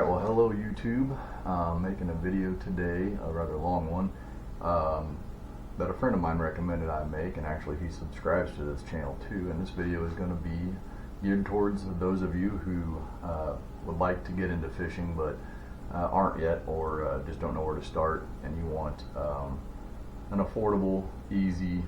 Alright, well hello YouTube. Making a video today, a rather long one, that a friend of mine recommended I make, and actually he subscribes to this channel too, and this video is going to be geared towards those of you who would like to get into fishing but aren't yet, or just don't know where to start, and you want an affordable, easy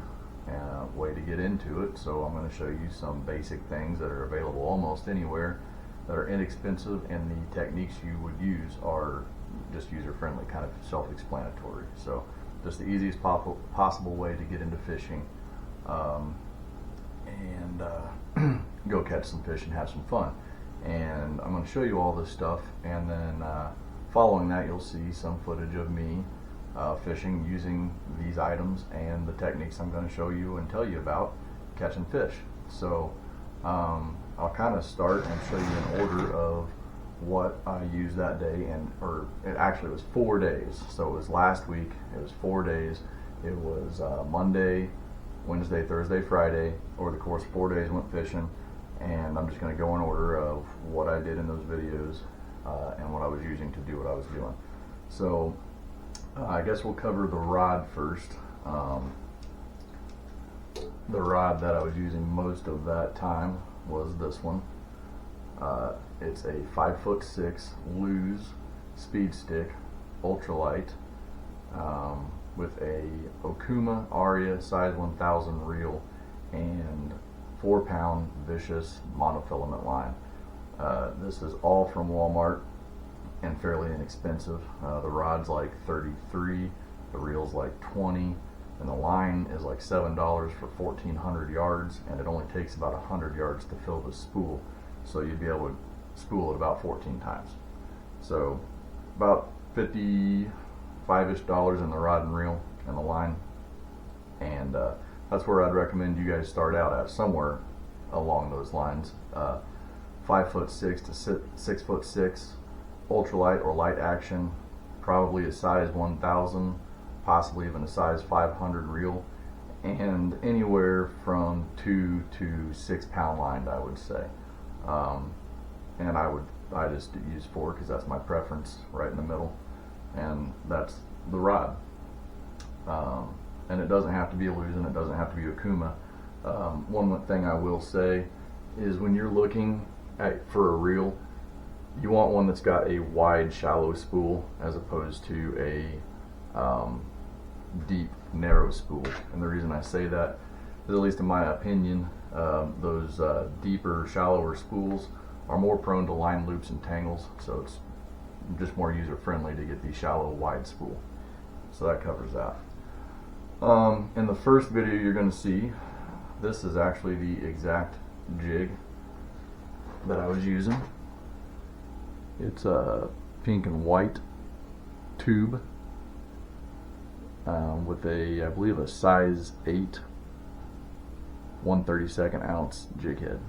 way to get into it. So I'm going to show you some basic things that are available almost anywhere that are inexpensive, and the techniques you would use are just user-friendly, kind of self-explanatory. So just the easiest possible way to get into fishing and go catch some fish and have some fun. And I'm going to show you all this stuff, and then following that you'll see some footage of me fishing using these items and the techniques I'm going to show you and tell you about catching fish. So I'll kind of start and show you an order of what I used that day, and it actually was 4 days. So it was last week. It was 4 days. It was Monday, Wednesday, Thursday, Friday. Over the course of 4 days, went fishing, and I'm just going to go in order of what I did in those videos and what I was using to do what I was doing. So I guess we'll cover the rod first. The rod that I was using most of that time was this one. It's a 5'6" Lew's speed stick, ultralight, with a Okuma Aria size 1000 reel and 4-pound vicious monofilament line. This is all from Walmart and fairly inexpensive. The rod's like $33, the reel's like $20, and the line is like $7 for 1,400 yards, and it only takes about 100 yards to fill the spool. So you'd be able to spool it about 14 times. So about $55-ish in the rod and reel and the line, and that's where I'd recommend you guys start out at, somewhere along those lines. 5'6" to 6'6", ultralight or light action, probably a size 1000, possibly even a size 500 reel, and anywhere from 2 to 6 pound line, I would say. And I just use 4 because that's my preference, right in the middle, and that's the rod. And it doesn't have to be a Lew's, and it doesn't have to be Okuma. One thing I will say is, when you're looking for a reel, you want one that's got a wide, shallow spool as opposed to a deep, narrow spool. And the reason I say that is, at least in my opinion, those deeper, shallower spools are more prone to line loops and tangles, so it's just more user-friendly to get the shallow, wide spool. So that covers that. In the first video you're going to see, this is actually the exact jig that I was using. It's a pink and white tube with a, I believe, a size 8 1/32 ounce jig head,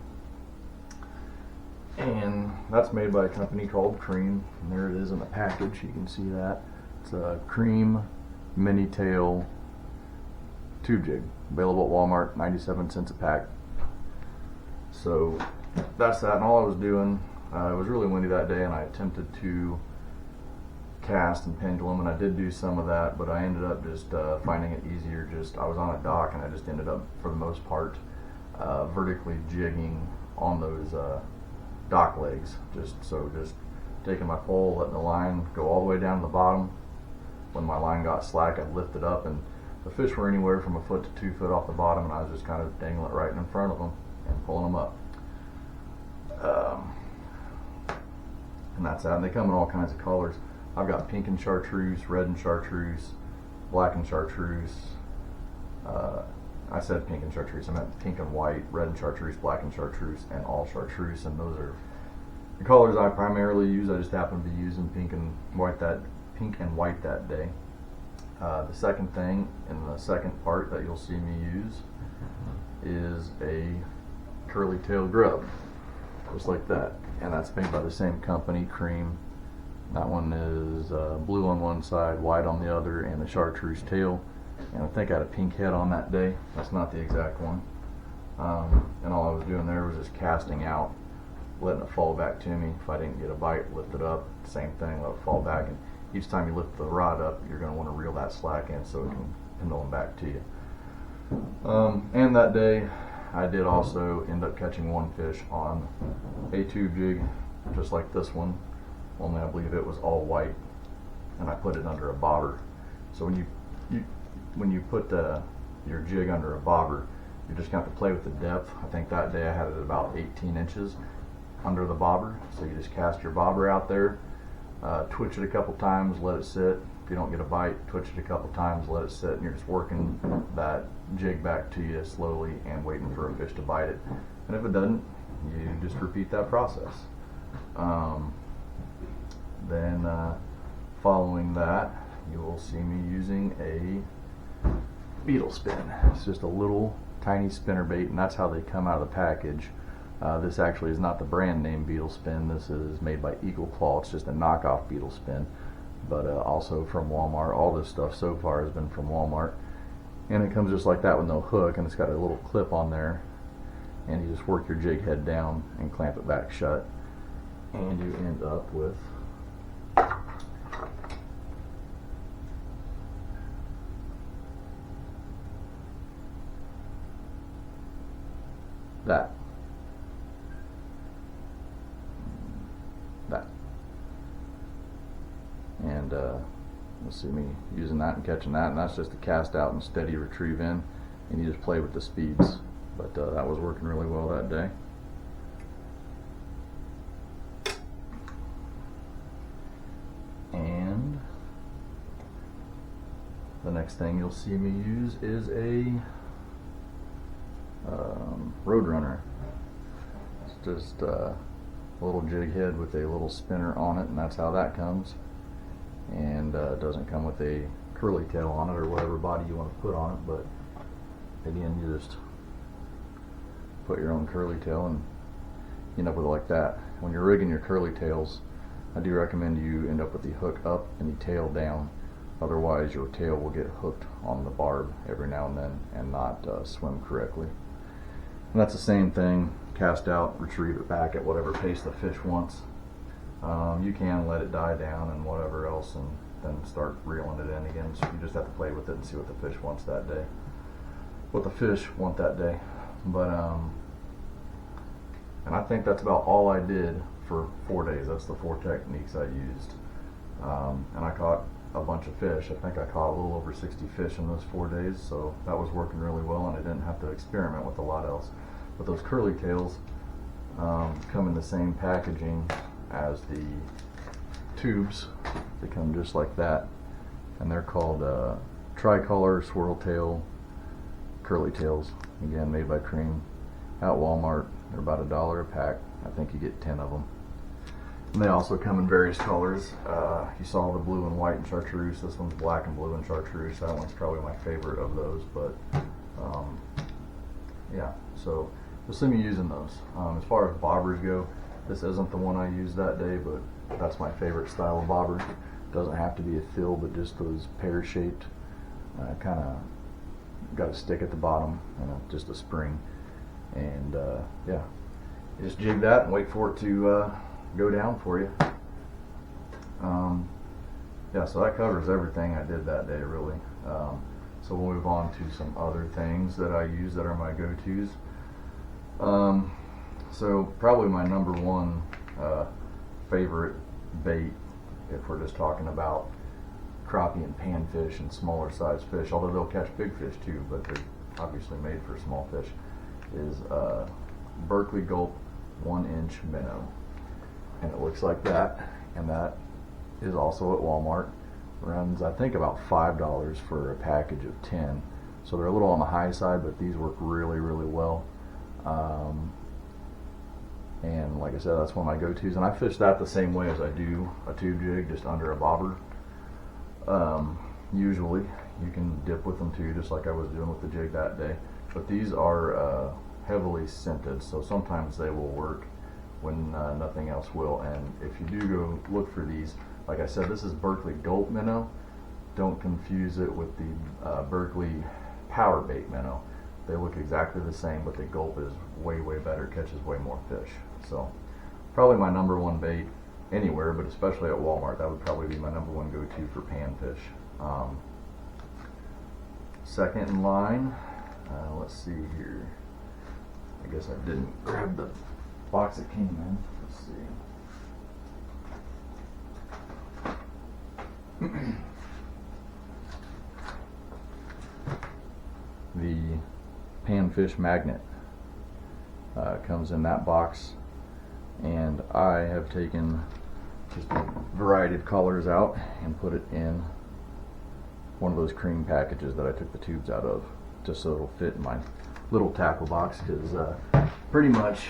and that's made by a company called Cream, and there it is in the package. You can see that it's a Cream mini tail tube jig, available at Walmart, 97 cents a pack. So that's that, and all I was doing, it was really windy that day, and I attempted to cast and pendulum, and I did do some of that, but I ended up just finding it easier. I was on a dock, and I just ended up, for the most part, vertically jigging on those dock legs. Just taking my pole, letting the line go all the way down to the bottom. When my line got slack, I'd lift it up, and the fish were anywhere from 1 foot to 2 foot off the bottom, and I was just kind of dangling it right in front of them and pulling them up. And that's that. And they come in all kinds of colors. I've got pink and chartreuse, red and chartreuse, black and chartreuse. I said pink and chartreuse, I meant pink and white, red and chartreuse, black and chartreuse, and all chartreuse, and those are the colors I primarily use. I just happen to be using pink and white that day. The second thing in the second part that you'll see me use is a curly tail grub, just like that, and that's made by the same company, Cream. That one is blue on one side, white on the other, and a chartreuse tail. And I think I had a pink head on that day. That's not the exact one. And all I was doing there was just casting out letting it fall back to me. If I didn't get a bite, lift it up, same thing, let it fall back, and each time you lift the rod up, you're going to want to reel that slack in so it can pendulum back to you. And that day, I did also end up catching one fish on a tube jig, just like this one, only I believe it was all white, and I put it under a bobber. So when you put your jig under a bobber, you just have to play with the depth. I think that day I had it at about 18 inches under the bobber. So you just cast your bobber out there, twitch it a couple times, let it sit. If you don't get a bite, twitch it a couple times, let it sit, and you're just working that jig back to you slowly and waiting for a fish to bite it. And if it doesn't, you just repeat that process. Then following that, you will see me using a beetle spin. It's just a little tiny spinner bait, and that's how they come out of the package. This actually is not the brand name beetle spin. This is made by Eagle Claw. It's just a knockoff beetle spin, but also from Walmart. All this stuff so far has been from Walmart, and it comes just like that with no hook, and it's got a little clip on there, and you just work your jig head down and clamp it back shut, and you end up with that. And you'll see me using that and catching that, and that's just a cast out and steady retrieve in, and you just play with the speeds. But that was working really well that day. And the next thing you'll see me use is a Roadrunner. It's just a little jig head with a little spinner on it, and that's how that comes. And it doesn't come with a curly tail on it or whatever body you want to put on it, but again, you just put your own curly tail and you end up with it like that. When you're rigging your curly tails, I do recommend you end up with the hook up and the tail down. Otherwise your tail will get hooked on the barb every now and then and not swim correctly. And that's the same thing, cast out, retrieve it back at whatever pace the fish wants. You can let it die down and whatever else, and then start reeling it in again. So you just have to play with it and see what the fish wants that day, what the fish want that day. But and I think that's about all I did for 4 days. That's the 4 techniques I used, and I caught a bunch of fish. I think I caught a little over 60 fish in those 4 days, so that was working really well, and I didn't have to experiment with a lot else. But those curly tails come in the same packaging as the tubes. They come just like that, and they're called Tricolor Swirl Tail Curly Tails. Again, made by Cream at Walmart. They're about $1 a pack. I think you get 10 of them. And they also come in various colors. You saw the blue and white and chartreuse. This one's black and blue and chartreuse. That one's probably my favorite of those, but yeah, so you'll see me using those. As far as bobbers go, this isn't the one I used that day, but that's my favorite style of bobber. Doesn't have to be a fill, but just those pear-shaped, kind of got a stick at the bottom and just a spring. And yeah, you just jig that and wait for it to go down for you. Yeah, so that covers everything I did that day, really. So we'll move on to some other things that I use that are my go-tos. So probably my number one favorite bait, if we're just talking about crappie and panfish and smaller size fish, although they'll catch big fish too, but they're obviously made for small fish, is Berkley Gulp 1-inch minnow. And it looks like that, and that is also at Walmart. Runs, I think, about $5 for a package of 10. So they're a little on the high side, but these work really, really well. And like I said, that's one of my go-tos, and I fish that the same way as I do a tube jig, just under a bobber. Usually you can dip with them too, just like I was doing with the jig that day, but these are heavily scented, so sometimes they will work when nothing else will. And if you do go look for these, like I said, this is Berkley Gulp minnow. Don't confuse it with the Berkley power bait minnow. They look exactly the same, but the Gulp is way, way better, catches way more fish. So probably my number one bait anywhere, but especially at Walmart. That would probably be my number one go-to for panfish. Second in line, let's see here. I guess I didn't grab the box it came in. Let's see. The panfish magnet comes in that box, and I have taken just a variety of colors out and put it in one of those cream packages that I took the tubes out of, just so it'll fit in my little tackle box, because pretty much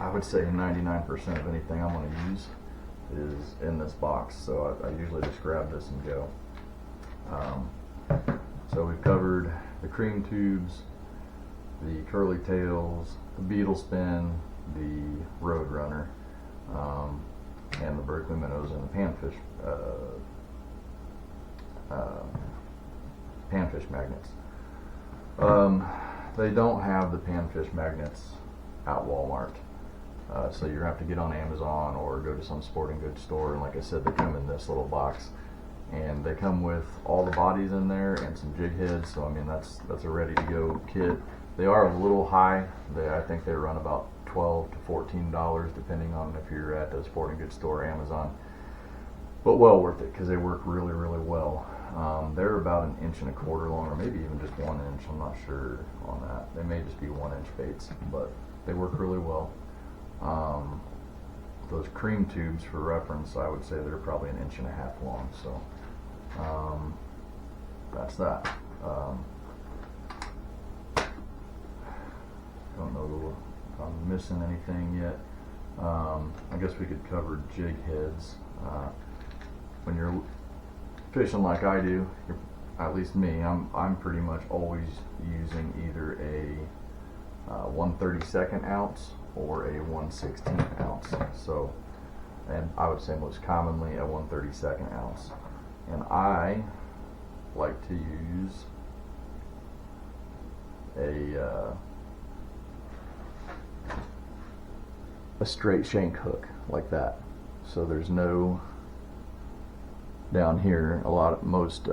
I would say 99% of anything I'm going to use is in this box, so I usually just grab this and go. So we've covered the cream tubes, the curly tails, the beetle spin, the Roadrunner, and the Berkley minnows and the panfish magnets. They don't have the panfish magnets at Walmart, so you're gonna have to get on Amazon or go to some sporting goods store, and like I said, they come in this little box, and they come with all the bodies in there and some jig heads, so I mean that's a ready to go kit. They are a little high. I think they run about $12 to $14 depending on if you're at a sporting goods store or Amazon, but well worth it because they work really, really well. They're about 1.25 inches long, or maybe even just 1 inch. I'm not sure on that. They may just be 1 inch baits, but they work really well. Those cream tubes, for reference, I would say they're probably 1.5 inches long. So that's that. Don't know if I'm missing anything yet. I guess we could cover jig heads. When you're fishing like I do, at least me, I'm pretty much always using either a 1/32 ounce or a 1/16 ounce. So, and I would say most commonly a 1/32 ounce. And I like to use a straight shank hook like that. So there's no down here. Most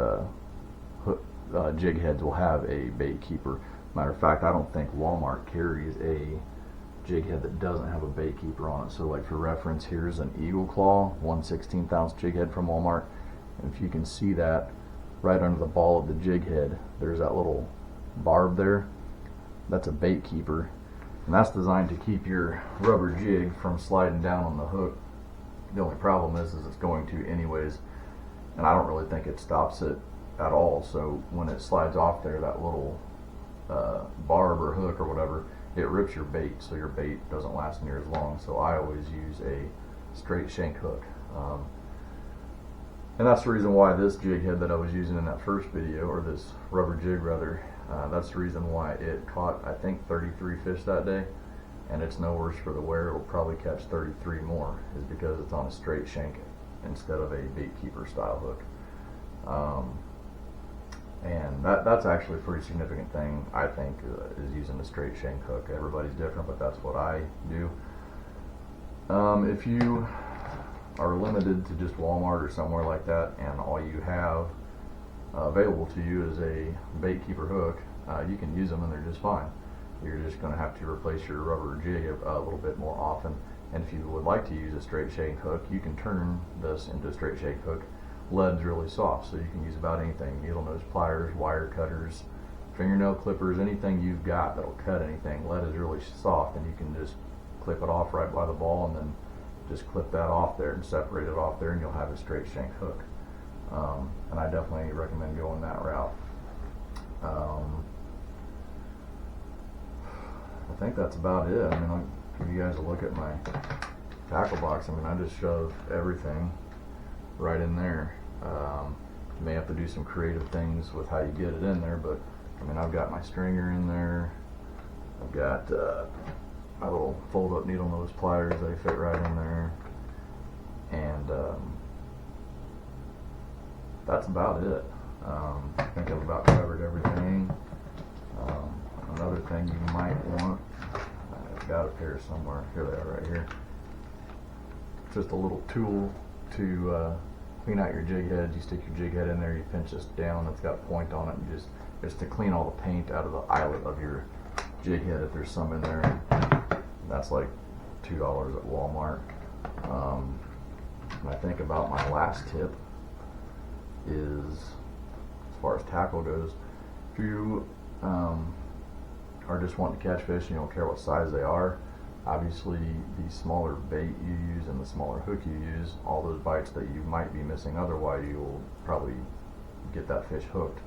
jig heads will have a bait keeper. Matter of fact, I don't think Walmart carries a jig head that doesn't have a bait keeper on it. So like for reference, here's an Eagle Claw 1/16 ounce jig head from Walmart, and if you can see that right under the ball of the jig head, there's that little barb there. That's a bait keeper, and that's designed to keep your rubber jig from sliding down on the hook. The only problem is it's going to anyways, and I don't really think it stops it at all. So when it slides off there, that little barb or hook or whatever, it rips your bait, so your bait doesn't last near as long. So I always use a straight shank hook, and that's the reason why this jig head that I was using in that first video, or this rubber jig rather, that's the reason why it caught, I think, 33 fish that day, and it's no worse for the wear. It will probably catch 33 more, is because it's on a straight shank instead of a bait keeper style hook. And that's actually a pretty significant thing, I think, is using a straight shank hook. Everybody's different, but that's what I do. If you are limited to just Walmart or somewhere like that, and all you have available to you is a bait keeper hook, you can use them and they're just fine. You're just going to have to replace your rubber jig a little bit more often. And if you would like to use a straight shank hook, you can turn this into a straight shank hook. Lead's really soft, so you can use about anything: needle nose pliers, wire cutters, fingernail clippers, anything you've got that'll cut anything. Lead is really soft, and you can just clip it off right by the ball, and then just clip that off there and separate it off there, and you'll have a straight shank hook. And I definitely recommend going that route. I think that's about it. I mean, I'll give you guys a look at my tackle box. I mean, I just shove everything right in there. You may have to do some creative things with how you get it in there, but I mean, I've got my stringer in there. I've got my little fold-up needle nose pliers. They fit right in there, and that's about it. I think I've about covered everything. Another thing you might want, I've got a pair somewhere. Here they are, right here. just a little tool to clean out your jig head. You stick your jig head in there, you pinch this down, it's got a point on it, and just to clean all the paint out of the eyelet of your jig head if there's some in there. That's like $2 at Walmart. And I think about my last tip is, as far as tackle goes, if you are just wanting to catch fish and you don't care what size they are, obviously the smaller bait you use and the smaller hook you use, all those bites that you might be missing otherwise, you'll probably get that fish hooked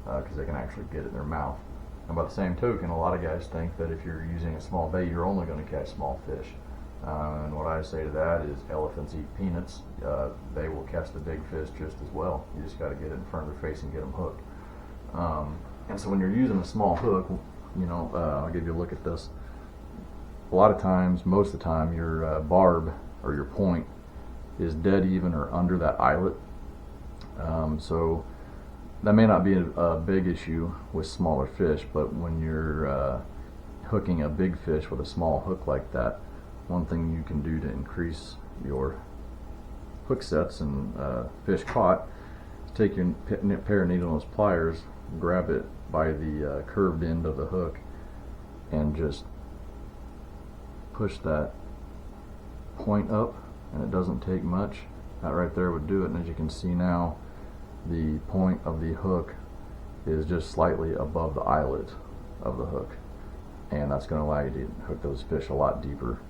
because they can actually get it in their mouth. And by the same token, a lot of guys think that if you're using a small bait, you're only going to catch small fish. And what I say to that is elephants eat peanuts. They will catch the big fish just as well. You just got to get it in front of their face and get them hooked. And so when you're using a small hook, you know, I'll give you a look at this. A lot of times, most of the time, your barb or your point is dead even or under that eyelet. So that may not be a big issue with smaller fish, but when you're hooking a big fish with a small hook like that, one thing you can do to increase your hook sets and fish caught is take your pair of needle nose pliers, grab it by the curved end of the hook, and just push that point up, and it doesn't take much. That right there would do it, and as you can see now, the point of the hook is just slightly above the eyelet of the hook, and that's going to allow you to hook those fish a lot deeper,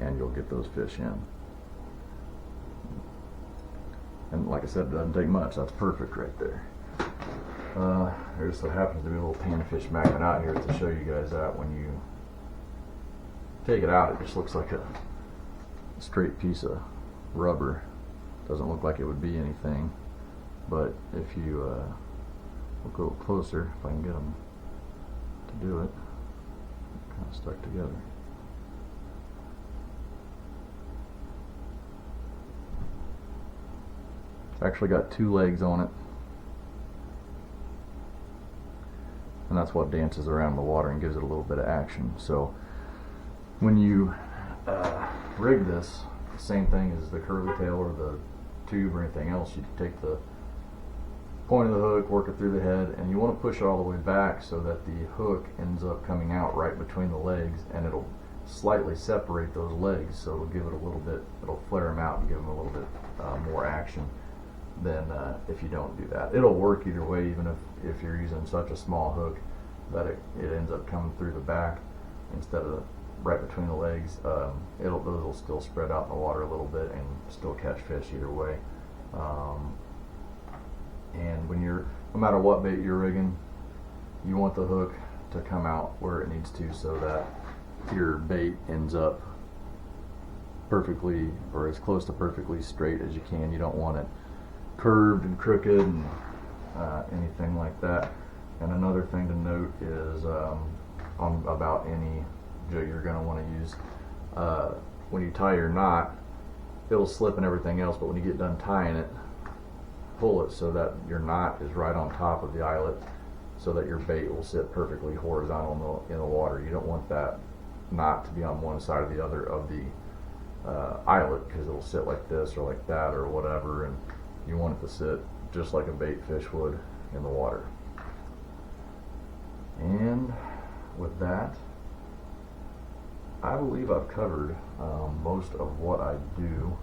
and you'll get those fish in. And like I said, it doesn't take much. That's perfect right there. There just so happens to be a little panfish magnet out here to show you guys that when you take it out, it just looks like a straight piece of rubber. Doesn't look like it would be anything, but if you look a little closer, if I can get them to do it, kind of stuck together. It's actually got two legs on it, and that's what dances around the water and gives it a little bit of action. So when you rig this, the same thing as the curly tail or the tube or anything else, you take the point of the hook, work it through the head, and you want to push it all the way back so that the hook ends up coming out right between the legs, and it'll slightly separate those legs, so it'll give it a little bit, it'll flare them out and give them a little bit more action than if you don't do that. It'll work either way, even if you're using such a small hook that it ends up coming through the back instead of right between the legs. Those will still spread out in the water a little bit and still catch fish either way. And when no matter what bait you're rigging, you want the hook to come out where it needs to, so that your bait ends up perfectly, or as close to perfectly straight as you can. You don't want it curved and crooked and anything like that. And another thing to note is on about any jig you're going to want to use, when you tie your knot, it'll slip and everything else, but when you get done tying it, pull it so that your knot is right on top of the eyelet, so that your bait will sit perfectly horizontal in the water. You don't want that knot to be on one side or the other of the eyelet, because it'll sit like this or like that or whatever, and you want it to sit just like a bait fish would in the water. And with that, I believe I've covered most of what I do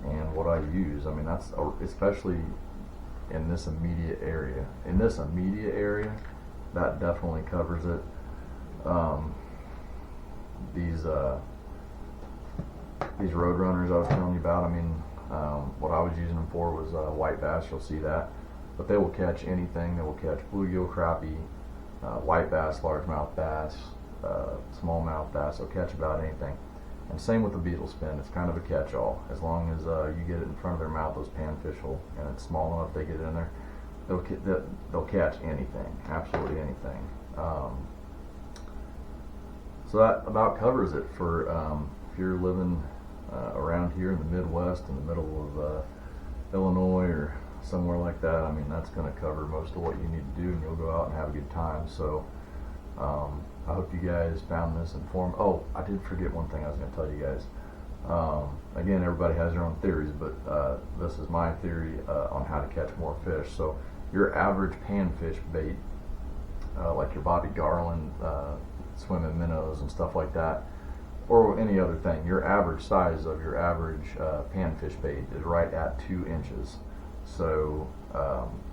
and what I use. I mean, that's especially in this immediate area. In this immediate area, that definitely covers it. These road runners I was telling you about, I mean, what I was using them for was white bass. You'll see that, but they will catch anything. They will catch bluegill, crappie, white bass, largemouth bass, smallmouth bass. They'll catch about anything. And same with the beetle spin. It's kind of a catch-all. As long as you get it in front of their mouth, those panfish will, and it's small enough they get it in there, they'll catch anything, absolutely anything. So that about covers it for if you're living around here in the Midwest, in the middle of Illinois or somewhere like that. I mean, that's going to cover most of what you need to do, and you'll go out and have a good time. So I hope you guys found this informative. Oh, I did forget one thing I was going to tell you guys. Again, everybody has their own theories, but this is my theory on how to catch more fish. So your average panfish bait, like your Bobby Garland, swimming minnows and stuff like that, or any other thing, your average size of your average panfish bait is right at 2 inches. So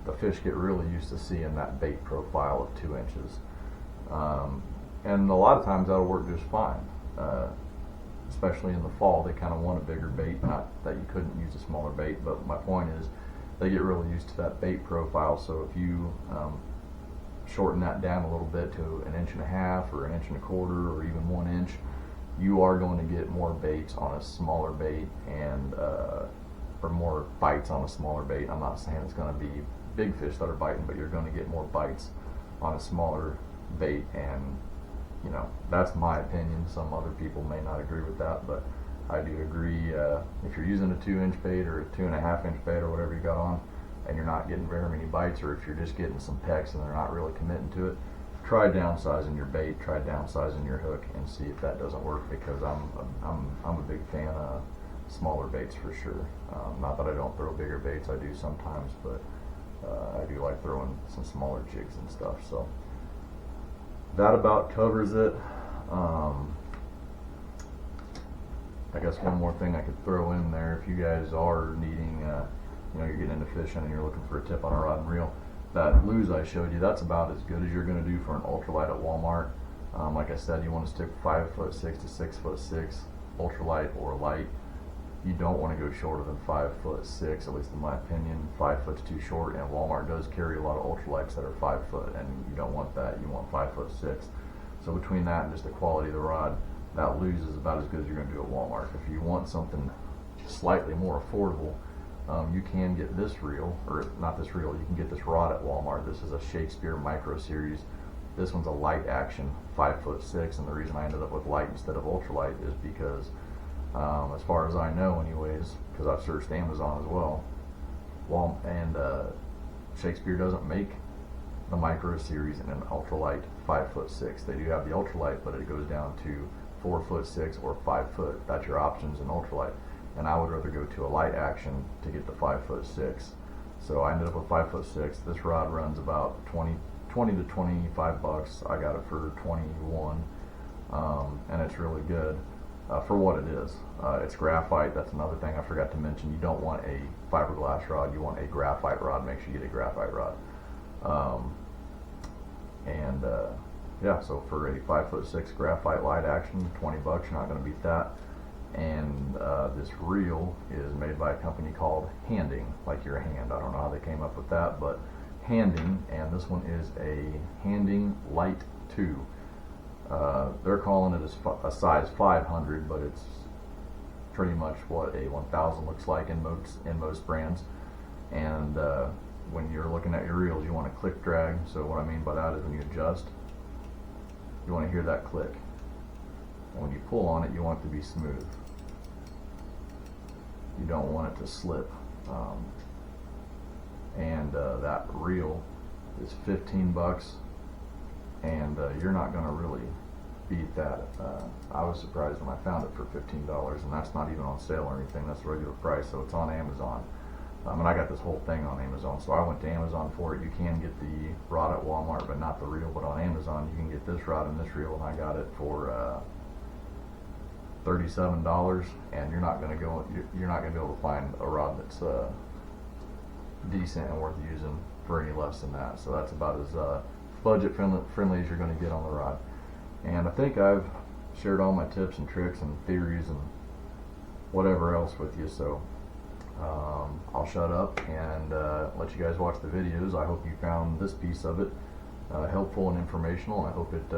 the fish get really used to seeing that bait profile of 2 inches. And a lot of times that'll work just fine. Especially in the fall, they kind of want a bigger bait. Not that you couldn't use a smaller bait, but my point is they get really used to that bait profile. So if you shorten that down a little bit to 1.5 inches or 1.25 inches or even 1 inch, you are going to get more baits on a smaller bait and or more bites on a smaller bait. I'm not saying it's going to be big fish that are biting, but you're going to get more bites on a smaller bait. And you know, that's my opinion. Some other people may not agree with that, but I do agree. If you're using a 2-inch bait or a 2.5-inch bait or whatever you got on, and you're not getting very many bites, or if you're just getting some pecks and they're not really committing to it, try downsizing your bait, try downsizing your hook, and see if that doesn't work. Because I'm a big fan of smaller baits for sure. Not that I don't throw bigger baits, I do sometimes, but I do like throwing some smaller jigs and stuff. So that about covers it. I guess one more thing I could throw in there, if you guys are needing, you know, you're getting into fishing and you're looking for a tip on a rod and reel, that Lew's I showed you, that's about as good as you're going to do for an ultralight at Walmart. Like I said, you want to stick 5'6" to 6'6", ultralight or light. You don't want to go shorter than 5'6", at least in my opinion. 5 foot's too short, and Walmart does carry a lot of ultralights that are 5 foot, and you don't want that. You want 5'6". So between that and just the quality of the rod, that Lew's is about as good as you're going to do at Walmart. If you want something slightly more affordable, you can get this reel, or not this reel, you can get this rod at Walmart. This is a Shakespeare Micro Series. This one's a light action, 5'6", and the reason I ended up with light instead of ultralight is because as far as I know anyways, because I've searched Amazon as well, Shakespeare doesn't make the Micro Series in an ultralight 5'6". They do have the ultralight, but it goes down to 4'6" or 5 foot. That's your options in ultralight, and I would rather go to a light action to get the 5'6". So I ended up with 5'6". This rod runs about 20 to 25 bucks. I got it for 21, and it's really good. For what it is. It's graphite. That's another thing I forgot to mention. You don't want a fiberglass rod, you want a graphite rod. Make sure you get a graphite rod. Yeah, so for a 5'6" graphite light action, 20 bucks, you're not going to beat that. And this reel is made by a company called Handing, like your hand. I don't know how they came up with that, but Handing, and this one is a Handing Light 2. They're calling it a size 500, but it's pretty much what a 1000 looks like in most brands. And when you're looking at your reels, you want to click drag. So what I mean by that is when you adjust, you want to hear that click. And when you pull on it, you want it to be smooth. You don't want it to slip. That reel is 15 bucks. And you're not going to really beat that. I was surprised when I found it for $15, and that's not even on sale or anything. That's the regular price, so it's on Amazon. And I got this whole thing on Amazon, so I went to Amazon for it. You can get the rod at Walmart, but not the reel. But on Amazon, you can get this rod and this reel, and I got it for $37. And you're not going to be able to find a rod that's decent and worth using for any less than that. So that's about as budget friendly as you're going to get on the rod. And I think I've shared all my tips and tricks and theories and whatever else with you, so I'll shut up and let you guys watch the videos. I hope you found this piece of it helpful and informational, and I hope it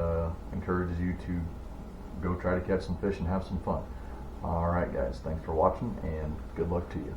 encourages you to go try to catch some fish and have some fun. Alright guys, thanks for watching and good luck to you.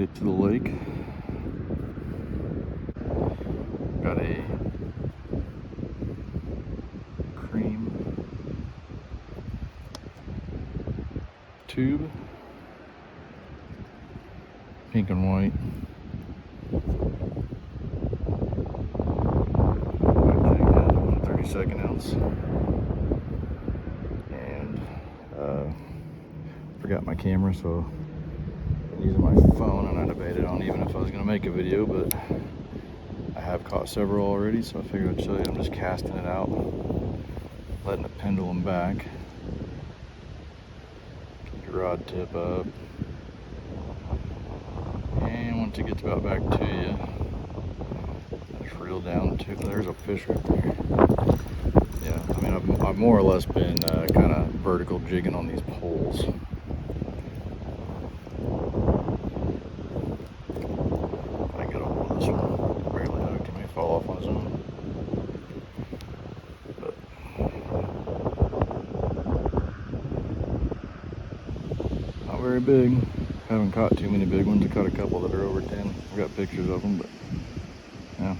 it to the lake. Got a cream tube, pink and white. 32nd ounce. And forgot my camera, so I'm using my phone, and I debated on even if I was going to make a video, but I have caught several already, so I figured I'd show you. I'm just casting it out, letting it pendulum back. Keep your rod tip up, and once it gets about back to you, just reel down to, there's a fish right there. Yeah, I mean, I've more or less been kind of vertical jigging on these poles. I get a hold of this one. Barely hooked. He may fall off on his own. But not very big. Haven't caught too many big ones. I caught a couple that are over 10. I've got pictures of them, but yeah.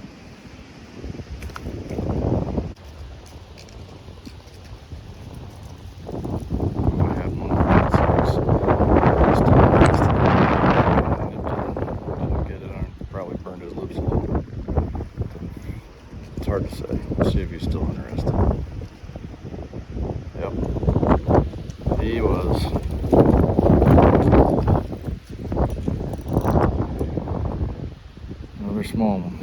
It's hard to say. Let's see if he's still interested. Yep. He was. Another small one.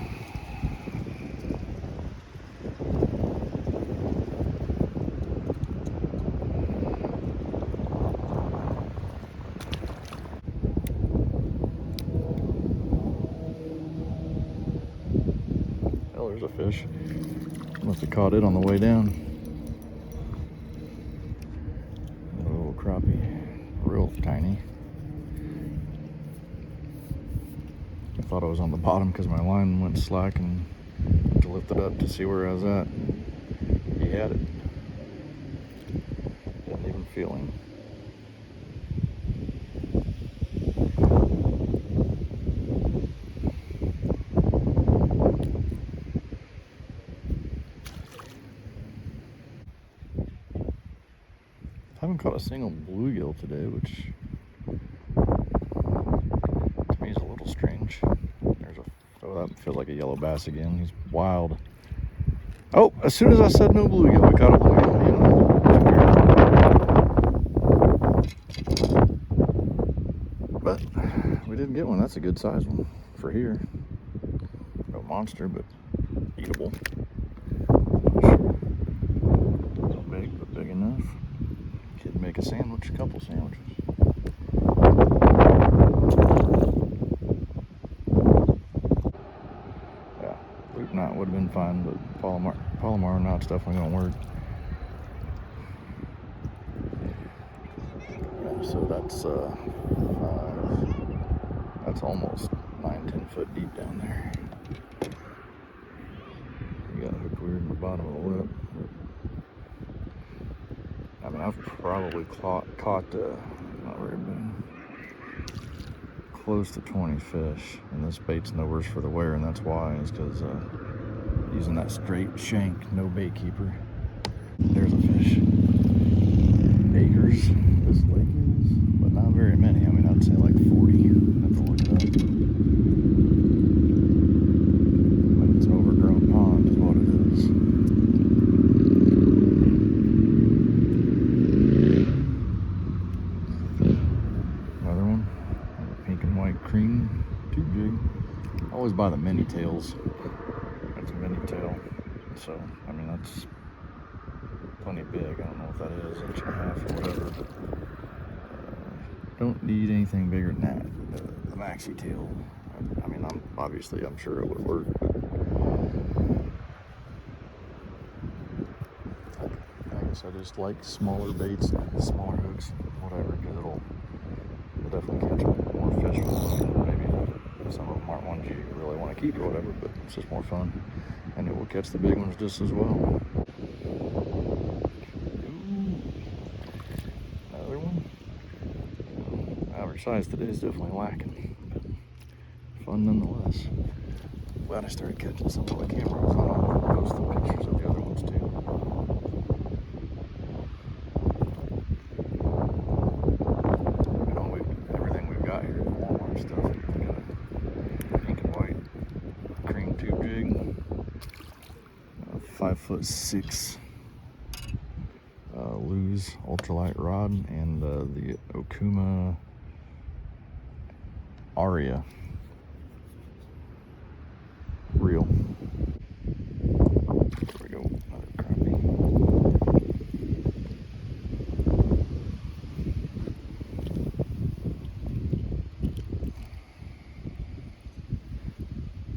Oh, there's a fish. Must have caught it on the way down. A little crappie, real tiny. I thought I was on the bottom because my line went slack, and to lift it up to see where I was at. He had it. Didn't even feel him. I haven't caught a single bluegill today, which to me is a little strange. There's a, oh, that feels like a yellow bass again. He's wild. Oh, as soon as I said no bluegill, we caught a bluegill. But we didn't get one. That's a good size one for here. No monster, but eatable. Not big, but big enough. Could make a sandwich, a couple sandwiches. Yeah, loop knot would have been fine, but Palomar knot's definitely gonna work. Yeah, so that's almost 9-10 foot deep down there. You got hooked weird in the bottom of the lip. I mean, I've probably caught not very big, close to 20 fish, and this bait's no worse for the wear, and that's why, is because using that straight shank, no bait keeper. There's a fish. Acres, this lake is, but not very many. I mean, I'd say like 40. I have to look it up. But it's an overgrown pond is what it is. Another one, pink and white cream tube jig. I always buy the mini tails. That's a mini tail, so I mean that's plenty big. I don't know what that is, 1.5 inches or whatever. But, don't need anything bigger than that. The maxi tail. I mean, I'm sure it would work. I guess I just like smaller baits, smaller hooks, whatever, because it'll definitely catch more fish with them. Maybe some of them aren't ones you really want to keep or whatever, but it's just more fun, and it will catch the big ones just as well. Another one. Average size today is definitely lacking. fun nonetheless. Glad I started catching some on the camera. I'll post the pictures of the other ones too. Everything we've got here is Walmart stuff. We got a pink and white cream tube jig, 5'6" Lew's ultralight rod, and the Okuma Aria reel. There we go, another crappie.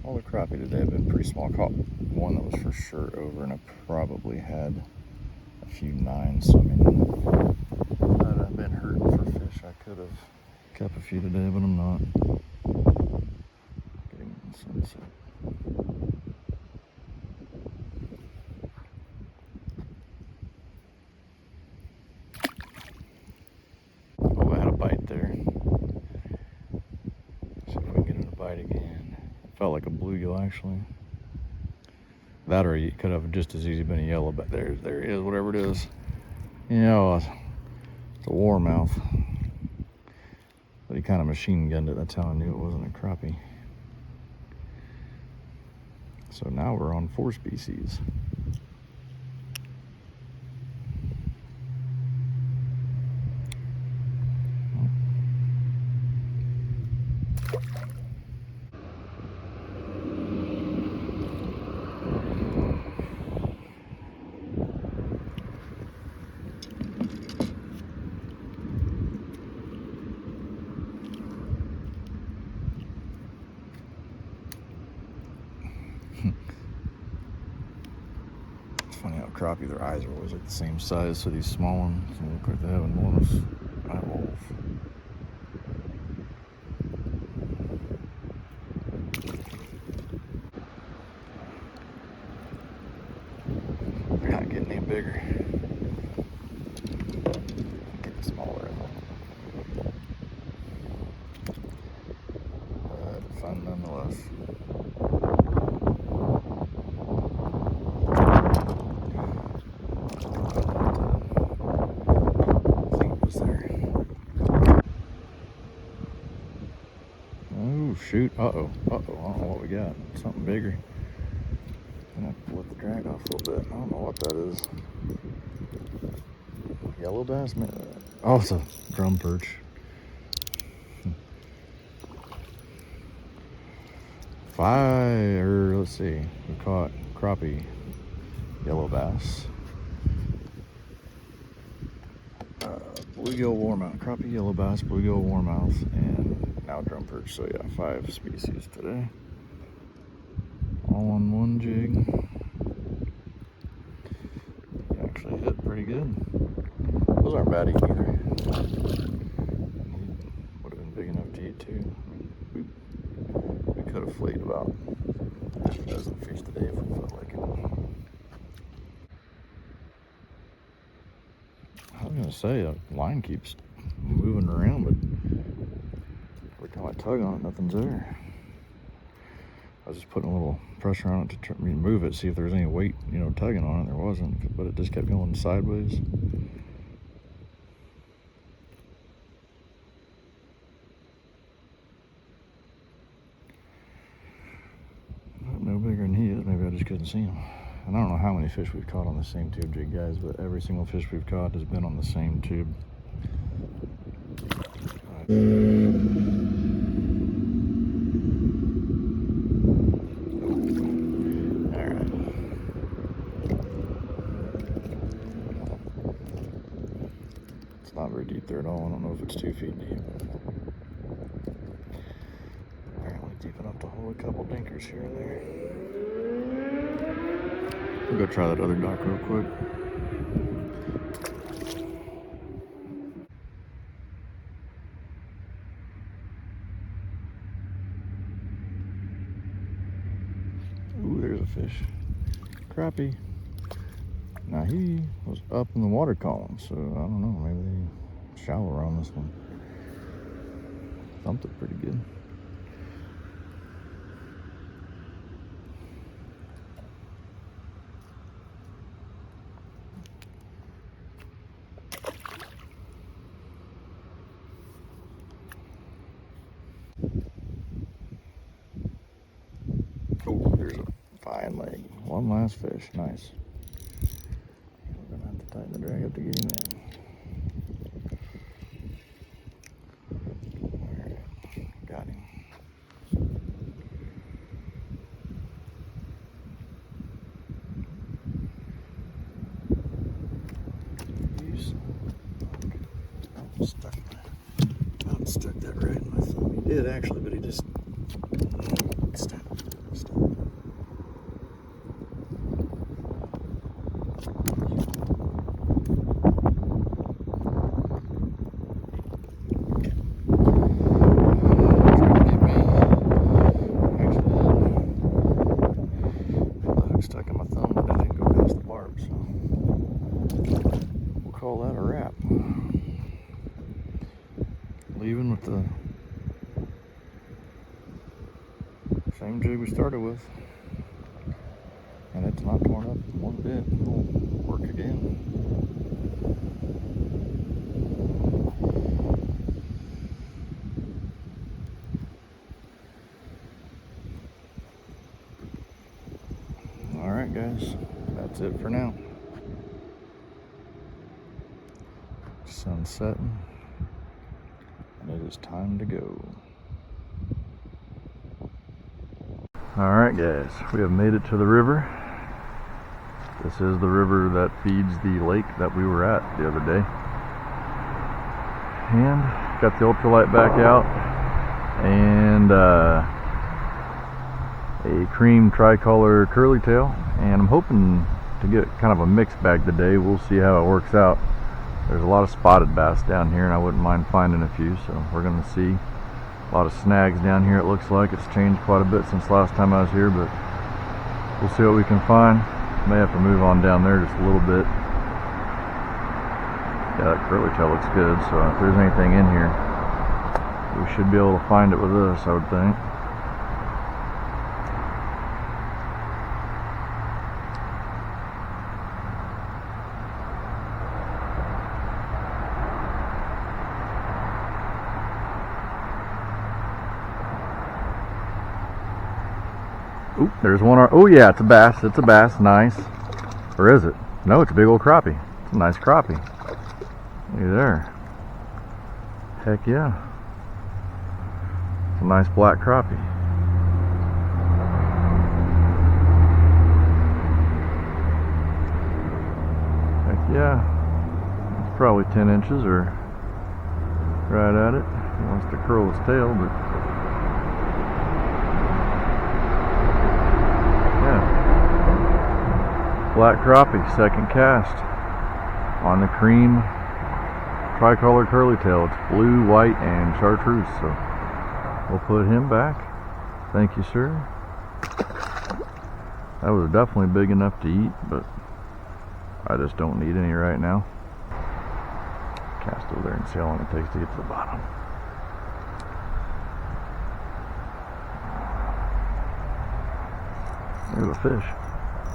All the crappie today have been pretty small. Caught one that was for sure over, and I probably had a few 9s. So I mean, I've been hurting for fish. I could have kept a few today, but I'm not. Getting sunset. Oh, I had a bite there. See if we can get it a bite again. Felt like a bluegill actually. That, or it could have just as easy been a yellow, but there it is, whatever it is. You know, it's a warmouth. But he kind of machine gunned it. That's how I knew it wasn't a crappie. So now we're on 4 species. It's funny how crappie, their eyes are always like the same size, so these small ones look like they have enormous eyeballs. They're not getting any bigger. Getting smaller. But fun nonetheless. Shoot, uh-oh, I don't know what we got. Something bigger. I'm gonna have to let the drag off a little bit. I don't know what that is. Yellow bass? Oh, it's a drum perch. Let's see, we caught crappie, yellow bass. Bluegill warmouth, crappie, yellow bass, bluegill warmouth, and now drum perch. So yeah, 5 species today. All on one jig. It actually hit pretty good. Those aren't bad eating either. Would have been big enough to eat too. I mean, we could have flayed about half a dozen fish today if we felt like it. I was gonna say, the line keeps moving around, but every time I tug on it, nothing's there. I was just putting a little pressure on it to move it, see if there was any weight, tugging on it. There wasn't, but it just kept going sideways. No bigger than he is. Maybe I just couldn't see him. And I don't know how many fish we've caught on the same tube jig, guys, but every single fish we've caught has been on the same tube. Alright. It's not very deep there at all. I don't know if it's 2 feet deep. Apparently deep enough to hold a couple dinkers here and there. We'll go try that other dock real quick. Ooh, there's a fish. Crappie. Now he was up in the water column, so I don't know, maybe they shallower on this one. Thumped it pretty good. One last fish. Nice. We're gonna have to tighten the drag up to get him in. Alright, got him. Stuck that right in my thumb. He did actually, but he just stopped. Stuck in my thumb, but I didn't go past the barb, so we'll call that a wrap. Leaving with the same jig we started with, and it's not torn up one bit. We'll work again. Alright guys, that's it for now. Sun's setting, and it is time to go. Alright guys, we have made it to the river. This is the river that feeds the lake that we were at the other day. And got the ultralight back out, and a cream tricolor curly tail, and I'm hoping to get kind of a mixed bag today. We'll see how it works out. There's a lot of spotted bass down here, and I wouldn't mind finding a few, so we're going to see. A lot of snags down here, it looks like. It's changed quite a bit since last time I was here, but we'll see what we can find. May have to move on down there just a little bit. Yeah, that curly tail looks good, so if there's anything in here, we should be able to find it with this, I would think. Oop, there's one. Oh yeah, it's a bass. It's a bass. Nice. Or is it? No, it's a big old crappie. It's a nice crappie. Look at there. Heck yeah. It's a nice black crappie. Heck yeah. It's probably 10 inches or right at it. He wants to curl his tail, but black crappie, second cast on the cream tricolor curly tail. It's blue, white, and chartreuse, so we'll put him back. Thank you, sir. That was definitely big enough to eat, but I just don't need any right now. Cast over there and see how long it takes to get to the bottom. There's a fish.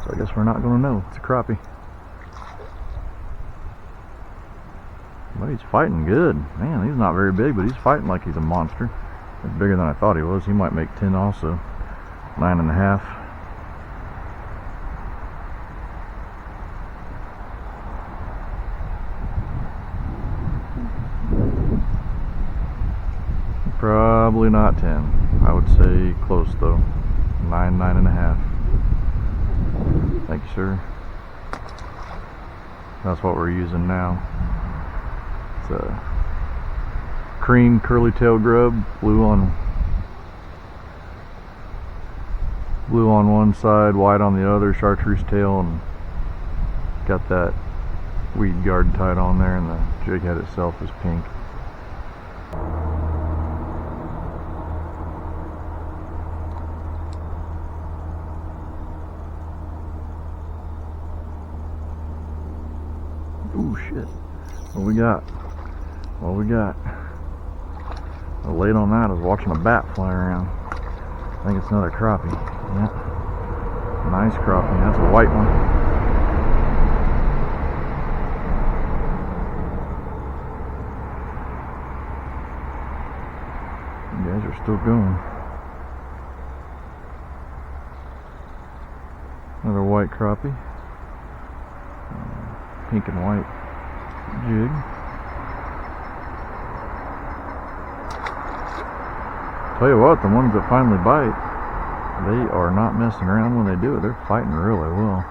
So I guess we're not going to know. It's a crappie. But he's fighting good. Man, he's not very big, but he's fighting like he's a monster. He's bigger than I thought he was. He might make 10 also. 9.5. Probably not 10. I would say close though. 9, 9.5. Thank you, sir. That's what we're using now. It's a cream curly tail grub, blue on one side, white on the other, chartreuse tail, and got that weed guard tied on there, and the jig head itself is pink. Ooh, shit. What we got? What we got? The late on that is watching a bat fly around. I think it's another crappie. Yeah. Nice crappie. That's a white one. You guys are still going. Another white white crappie. Pink and white jig. Tell you what, the ones that finally bite, they are not messing around when they do it. They're fighting really well.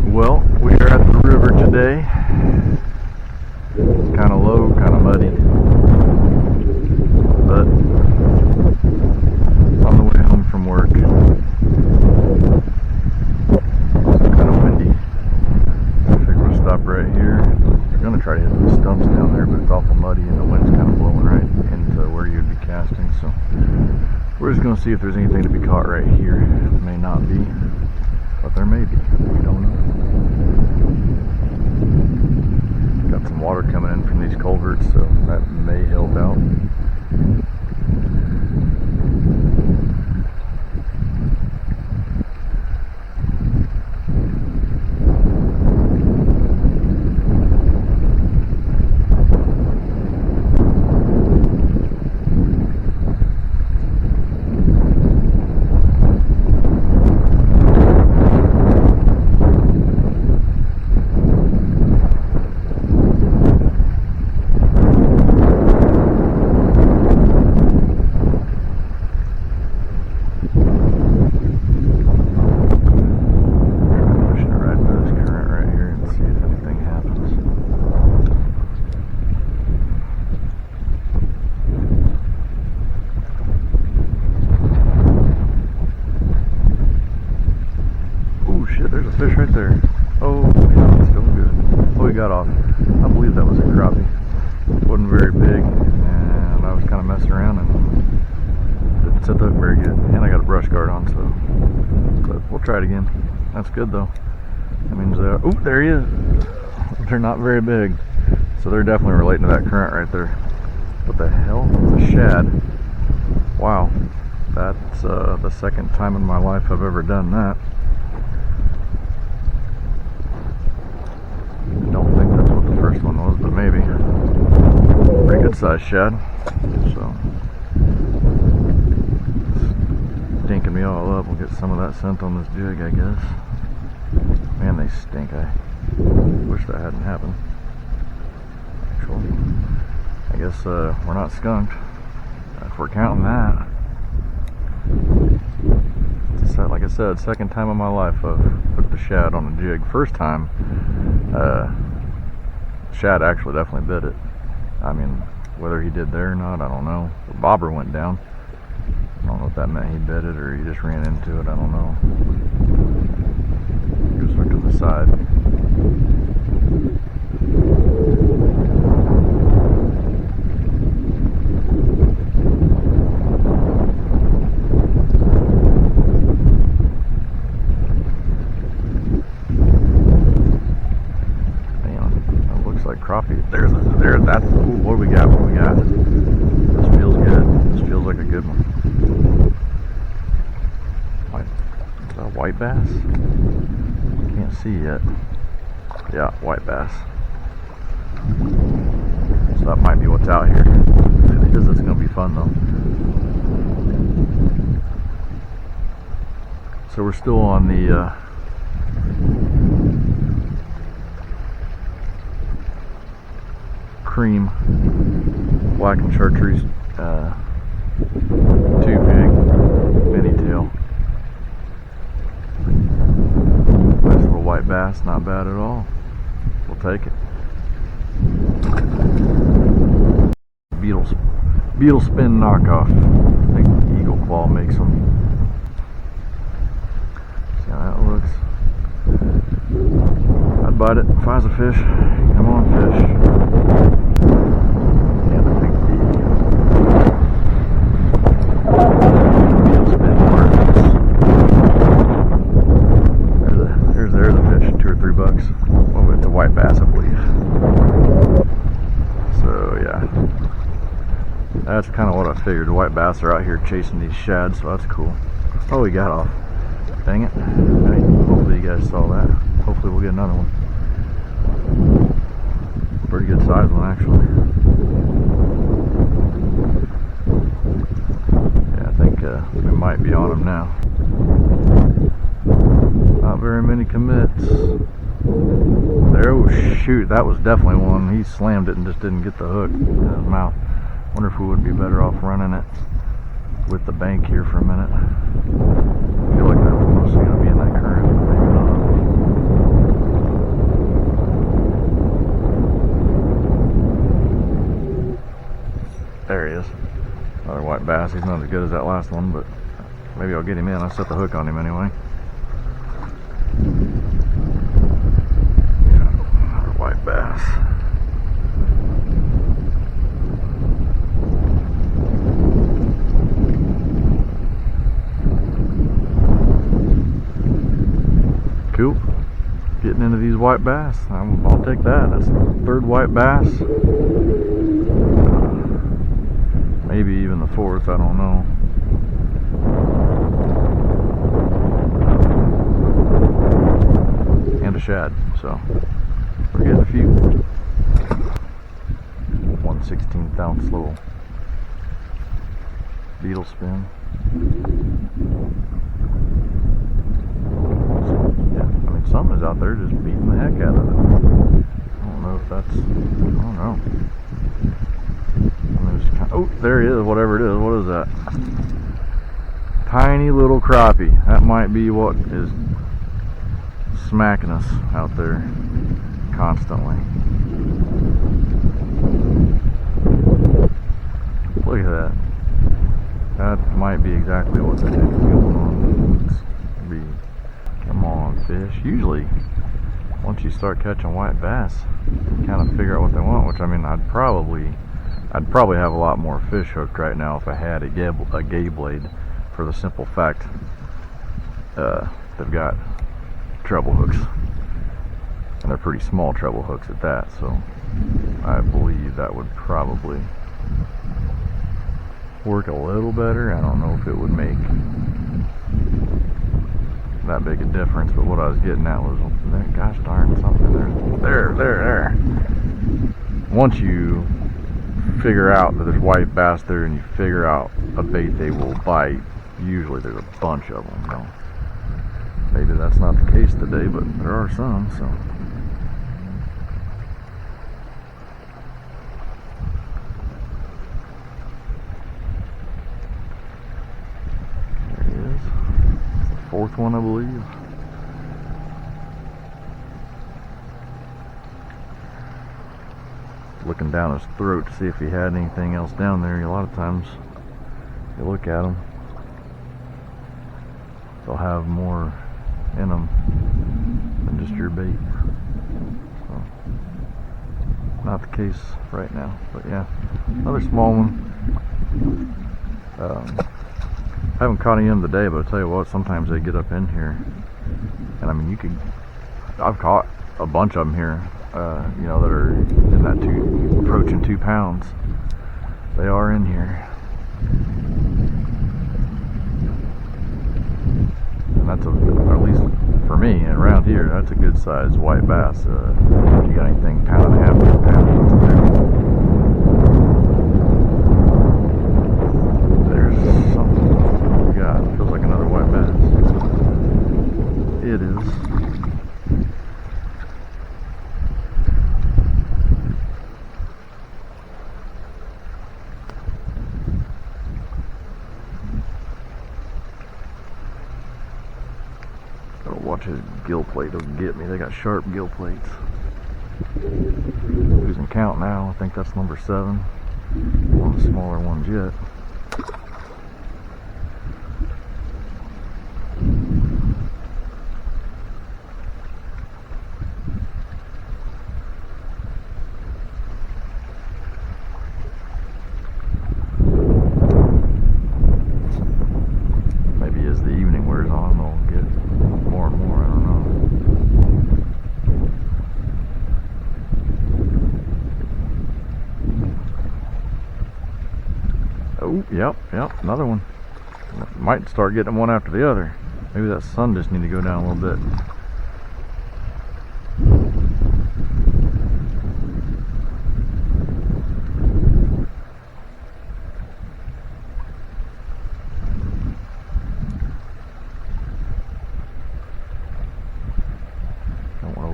Well, we are at the river today. It's kind of low, kind of muddy, but on the way home from work. It's kind of windy. I figure we'll stop right here. We're going to try to hit the stumps down there, but it's awful muddy and the wind's kind of blowing right into where you'd be casting. So we're just going to see if there's anything to be caught right here. It may not be, but there may be. We don't know. Got some water coming in from these culverts, so that may help out. There's a fish right there. Oh, it's still good. Oh, he got off. I believe that was a crappie. It wasn't very big, and I was kind of messing around and didn't set the hook very good. And I got a brush guard on, so but we'll try it again. That's good though. That means, oh, there he is. They're not very big, so they're definitely relating to that current right there. What the hell? It's a shad. Wow, that's the second time in my life I've ever done that. Don't think that's what the first one was, but maybe. Pretty good sized shad. So, stinking me all up. We'll get some of that scent on this jig, I guess. Man, they stink. I wish that hadn't happened. Actually, I guess we're not skunked, if we're counting that. Like I said, second time in my life I've hooked a shad on a jig. First time, shad actually definitely bit it. I mean, whether he did there or not, I don't know. The bobber went down. I don't know if that meant he bit it or he just ran into it. I don't know. Just look to the side. Crappie. There's that. Ooh, what do we got? What do we got? This feels good. This feels like a good one. Is that a white bass? Can't see yet. Yeah, white bass. So that might be what's out here. If it is, it's going to be fun though. So we're still on the cream black and chartreuse too big mini tail. Nice little white bass, not bad at all. We'll take it. Beetle spin knockoff. I think Eagle Claw makes them. See how that looks. I'd bite it if I was a fish. Come on, fish. There's a fish, $2 or $3. Well, it's a white bass, I believe. So yeah, that's kind of what I figured. The white bass are out here chasing these shads, so that's cool. Oh, he got off. Dang it. Hopefully you guys saw that. Hopefully we'll get another one. Pretty good sized one, actually. Yeah, I think we might be on him now. Not very many commits. There, oh shoot, that was definitely one. He slammed it and just didn't get the hook in his mouth. Wonder if we would be better off running it with the bank here for a minute. I feel like that was mostly going to be in that current, but maybe not. There he is. Another white bass. He's not as good as that last one, but maybe I'll get him in. I'll set the hook on him anyway. Yeah, another white bass. Cool. Getting into these white bass. I'll take that. That's the third white bass. Maybe even the fourth, I don't know. And a shad, so we're getting a few. 1/16 ounce little beetle spin. Some is out there just beating the heck out of it. I don't know if that's, I don't know. Oh, there he is, whatever it is. What is that? Tiny little crappie. That might be what is smacking us out there constantly. Look at that. That might be exactly what's going on. Let's be. Come on, fish. Usually, once you start catching white bass, you kind of figure out what they want. Which, I mean, I'd probably have a lot more fish hooked right now if I had a gay blade, for the simple fact they've got treble hooks, and they're pretty small treble hooks at that. So I believe that would probably work a little better. I don't know if it would make that big a difference, but what I was getting at was, gosh darn, something there. Once you figure out that there's white bass there and you figure out a bait they will bite, usually there's a bunch of them. Now, maybe that's not the case today, but there are some. So there he is. Fourth one, I believe. Looking down his throat to see if he had anything else down there. A lot of times you look at them, they'll have more in them than just your bait. So, not the case right now, but yeah, another small one. I haven't caught any of them today, but I'll tell you what, sometimes they get up in here, and I mean, I've caught a bunch of them here, you know, that are in that approaching 2 pounds. They are in here, and that's at least for me around here, that's a good size white bass. If you got anything pound and a half, 2 pounds, there's something. God, feels like another white bass. It is. Gotta watch his gill plate doesn't get me. They got sharp gill plates. Losing count now. I think that's number 7. One of the smaller ones yet. Oh, yep, another one. Might start getting one after the other. Maybe that sun just need to go down a little bit.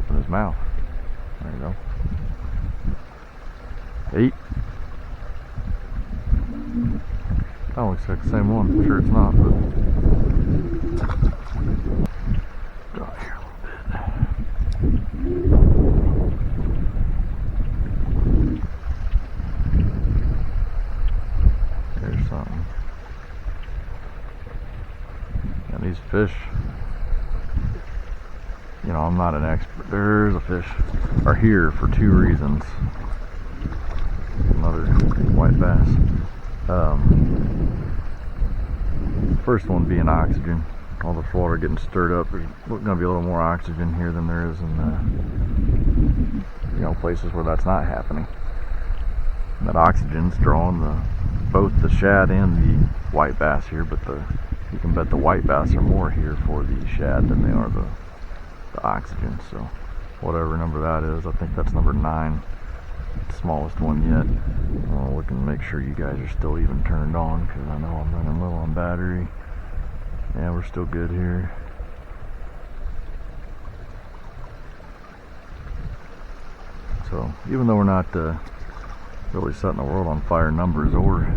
open his mouth. There you go. 8. That looks like the same one. I'm sure it's not, but go out here a little bit. There's something. And these fish, you know, I'm not an expert. There's a fish. Are here for 2 reasons. Another white bass. First one being oxygen. All this water getting stirred up. There's going to be a little more oxygen here than there is in you know, places where that's not happening. And that oxygen's drawing both the shad and the white bass here, but you can bet the white bass are more here for the shad than they are the oxygen. So whatever number that is, I think that's number 9. Smallest one yet. I'll look and make sure you guys are still even turned on, because I know I'm running low on battery. Yeah, we're still good here. So even though we're not really setting the world on fire numbers or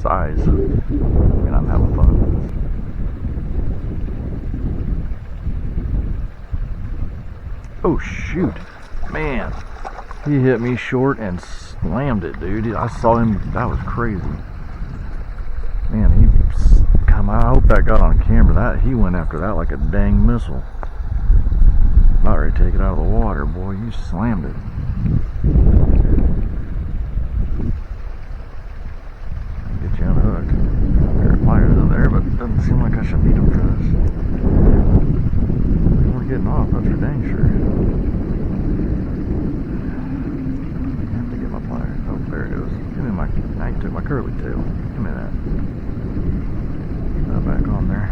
size, I mean, I'm having fun. Oh shoot, man. He hit me short and slammed it, dude. I saw him. That was crazy. Man, I hope that got on camera. He went after that like a dang missile. About ready to take it out of the water, boy. You slammed it. Get you unhooked. There are pliers in there, but it doesn't seem like I should need them for this. We're getting off, that's for dang sure. Oh, there it goes. Give me now you took my curly tail. Give me that. Get that back on there.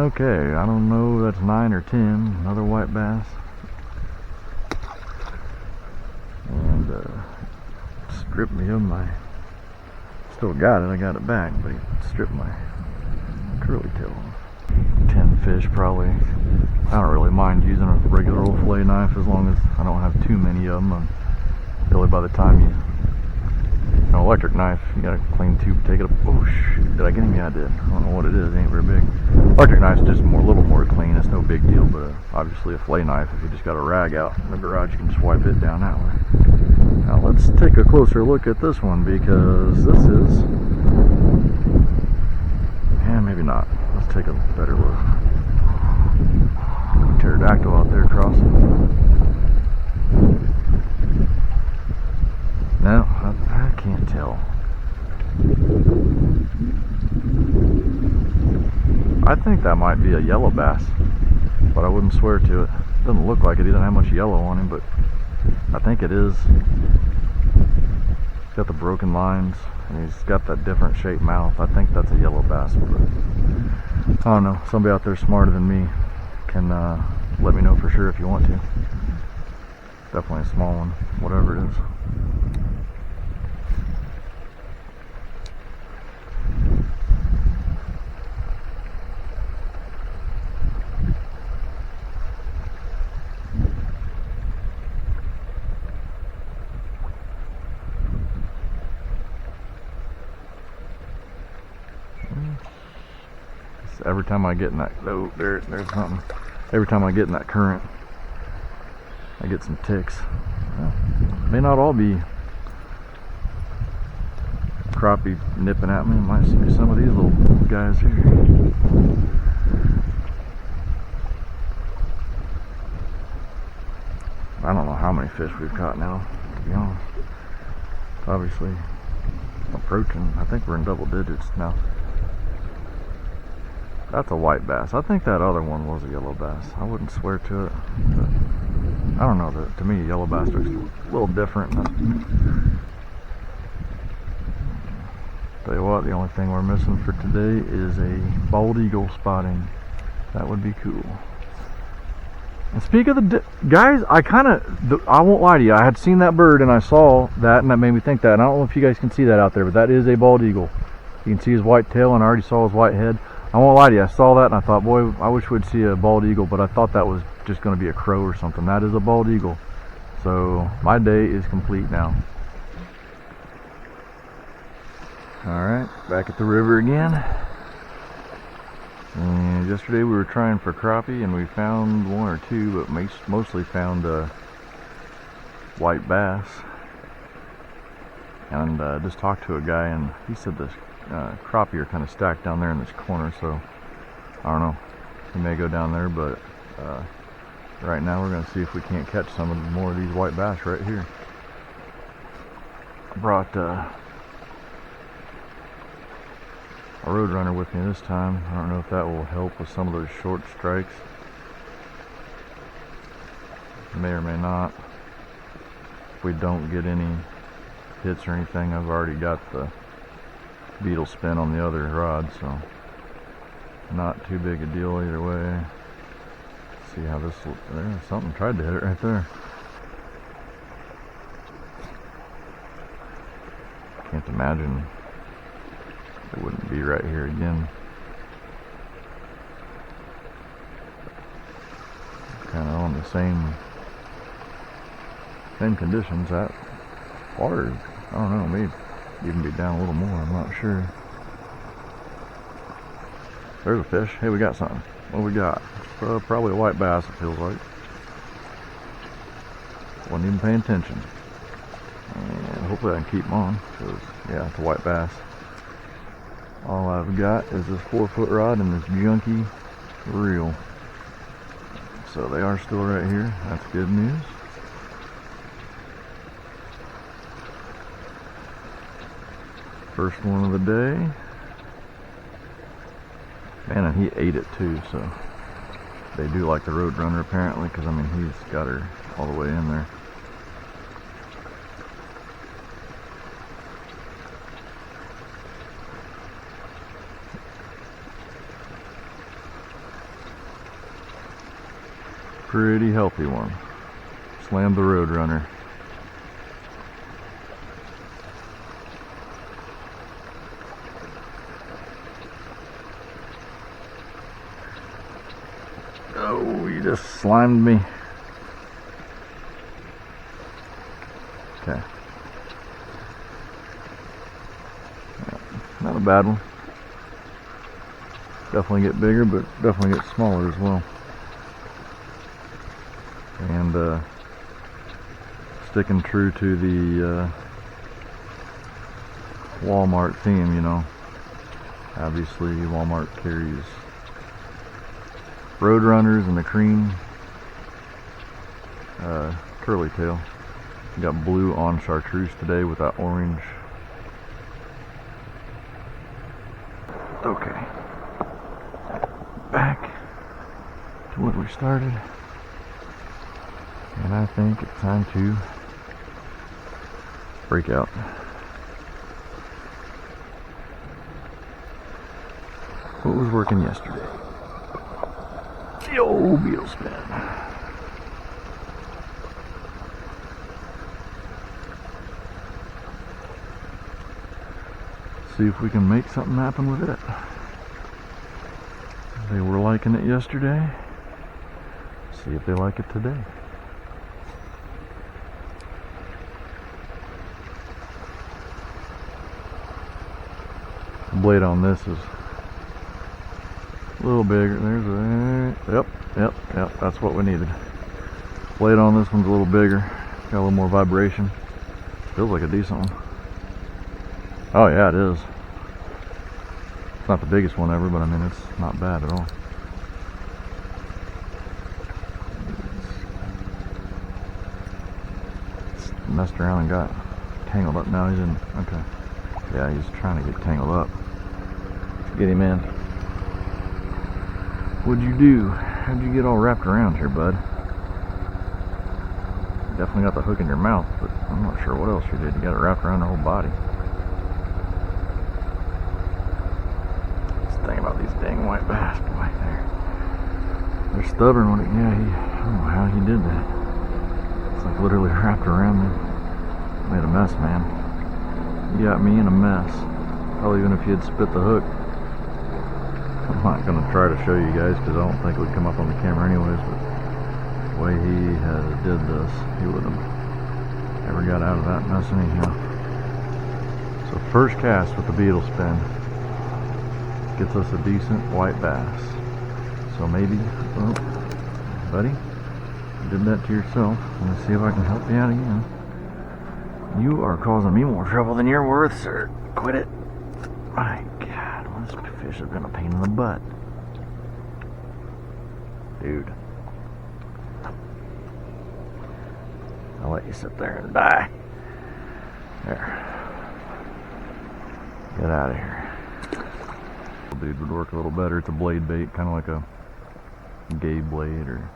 Okay, I don't know if that's 9 or 10. Another white bass. And stripped me of my, still got it, I got it back, but he stripped my curly tail off. 10 fish probably. I don't really mind using a regular old fillet knife as long as I don't have too many of them. And really, by the time an electric knife, you got a clean tube, take it up. Oh shoot, did I get him? Yeah, I did. I don't know what it is, it ain't very big. Electric knife's just a little more clean, it's no big deal, but obviously a fillet knife, if you just got a rag out in the garage, you can just wipe it down that way. Now let's take a closer look at this one, because this is, yeah, maybe not. Let's take a better look. Pterodactyl out there crossing. No, I can't tell. I think that might be a yellow bass, but I wouldn't swear to it. Doesn't look like it. He doesn't have much yellow on him, but I think it is. He's got the broken lines, and he's got that different shaped mouth. I think that's a yellow bass, but I don't know. Somebody out there smarter than me can let me know for sure if you want to. Definitely a small one, whatever it is. Every time I get in that, oh, there's something. Every time I get in that current, I get some ticks. Well, may not all be crappie nipping at me. It might be some of these little guys here. I don't know how many fish we've caught now, to be honest. Obviously approaching, I think we're in double digits now. That's a white bass. I think that other one was a yellow bass. I wouldn't swear to it. But I don't know. To me, yellow bass looks a little different. Tell you what, the only thing we're missing for today is a bald eagle spotting. That would be cool. And speak of the guys, I won't lie to you. I had seen that bird and I saw that, and that made me think that. And I don't know if you guys can see that out there, but that is a bald eagle. You can see his white tail, and I already saw his white head. I won't lie to you, I saw that and I thought, boy, I wish we'd see a bald eagle, but I thought that was just going to be a crow or something. That is a bald eagle. So my day is complete now. Alright, back at the river again. And yesterday we were trying for crappie and we found one or two, but mostly found white bass. And just talked to a guy and he said this crappie are kind of stacked down there in this corner, so I don't know. We may go down there, but right now we're going to see if we can't catch some of more of these white bass right here. I brought a Roadrunner with me this time. I don't know if that will help with some of those short strikes. May or may not. If we don't get any hits or anything, I've already got the beetle spin on the other rod, so not too big a deal either way. See how this there, something tried to hit it right there. Can't imagine it wouldn't be right here again. Kind of on the same conditions. That water, I don't know, maybe even be down a little more, I'm not sure. There's a fish. Hey, we got something. What we got? Probably a white bass, it feels like. Wasn't even paying attention. And hopefully I can keep them on, because yeah, it's a white bass. All I've got is this 4-foot rod and this junky reel. So they are still right here. That's good news. First one of the day. Man, and he ate it too, so they do like the Roadrunner apparently, because I mean he's got her all the way in there. Pretty healthy one. Slammed the Roadrunner. Oh, you just slimed me. Okay. Not a bad one. Definitely get bigger, but definitely get smaller as well. And sticking true to the Walmart theme, you know. Obviously Walmart carries Roadrunners and the cream curly tail. We got blue on chartreuse today with that orange. Okay, back to what we started. And I think it's time to break out. What was working yesterday? The old beetle spin. See if we can make something happen with it. They were liking it yesterday. See if they like it today. Blade on this is a little bigger. There's a yep, that's what we needed. Blade on this one's a little bigger, got a little more vibration. Feels like a decent one. Oh yeah, it is. It's not the biggest one ever, but I mean it's not bad at all. It's messed around and got tangled up. Now he's in. Okay. Yeah, he's trying to get tangled up. Get him in. What'd you do? How'd you get all wrapped around here, bud? Definitely got the hook in your mouth, but I'm not sure what else you did. You got it wrapped around the whole body. This thing about these dang white bass, boy, they're stubborn when it, yeah, I don't know how he did that. It's like literally wrapped around me. Made a mess, man. You got me in a mess. Hell, even if you had spit the hook. I'm not going to try to show you guys because I don't think it would come up on the camera anyways, but the way he did this, he wouldn't have ever got out of that mess anyhow. So first cast with the beetle spin gets us a decent white bass. So maybe, well, buddy, you did that to yourself. Let me see if I can help you out again. You are causing me more trouble than you're worth, sir. Quit it. My God, well, this fish has been a pain in the butt. Dude. I'll let you sit there and die. There. Get out of here. Dude would work a little better. It's a blade bait, kind of like a gay blade or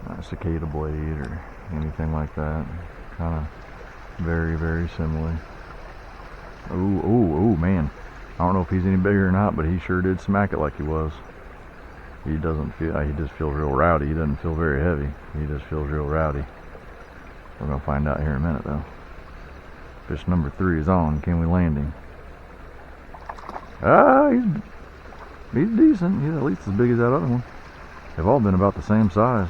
a cicada blade or anything like that. Kind of very, very similar. Oh, man. I don't know if he's any bigger or not, but he sure did smack it like he was. He doesn't feel, he just feels real rowdy. He doesn't feel very heavy. He just feels real rowdy. We're going to find out here in a minute, though. Fish number 3 is on. Can we land him? Ah, he's decent. He's at least as big as that other one. They've all been about the same size.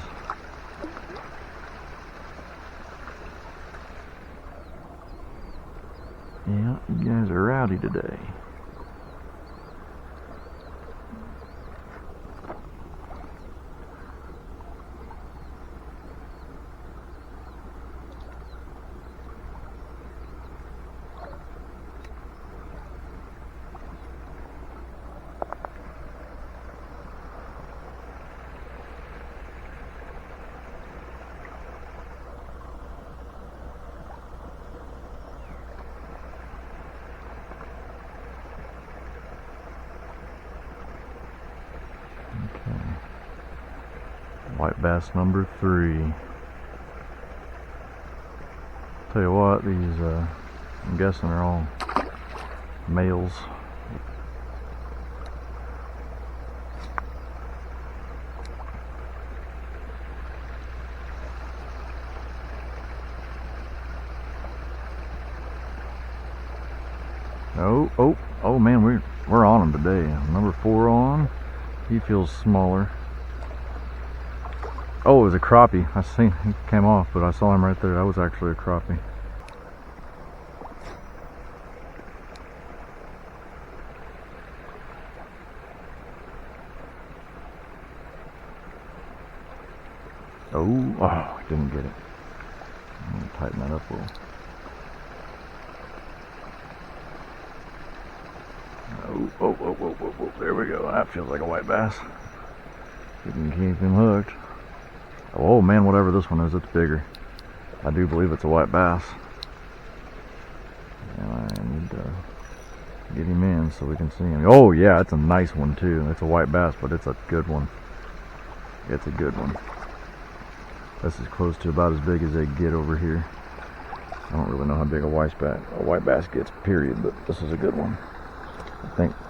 Yeah, you guys are rowdy today. White bass number 3. Tell you what, these I'm guessing they're all males. Oh man, we're on him today. Number 4 on. He feels smaller. Oh, it was a crappie. I seen he came off, but I saw him right there. That was actually a crappie. Oh, I didn't get it. I'm gonna tighten that up a little. Oh, there we go. That feels like a white bass. You can keep him hooked. Oh man, whatever this one is, it's bigger. I do believe it's a white bass. And I need to get him in so we can see him. Oh yeah, it's a nice one too. It's a white bass, but it's a good one. It's a good one. This is close to about as big as they get over here. I don't really know how big a white bass gets, period, but this is a good one.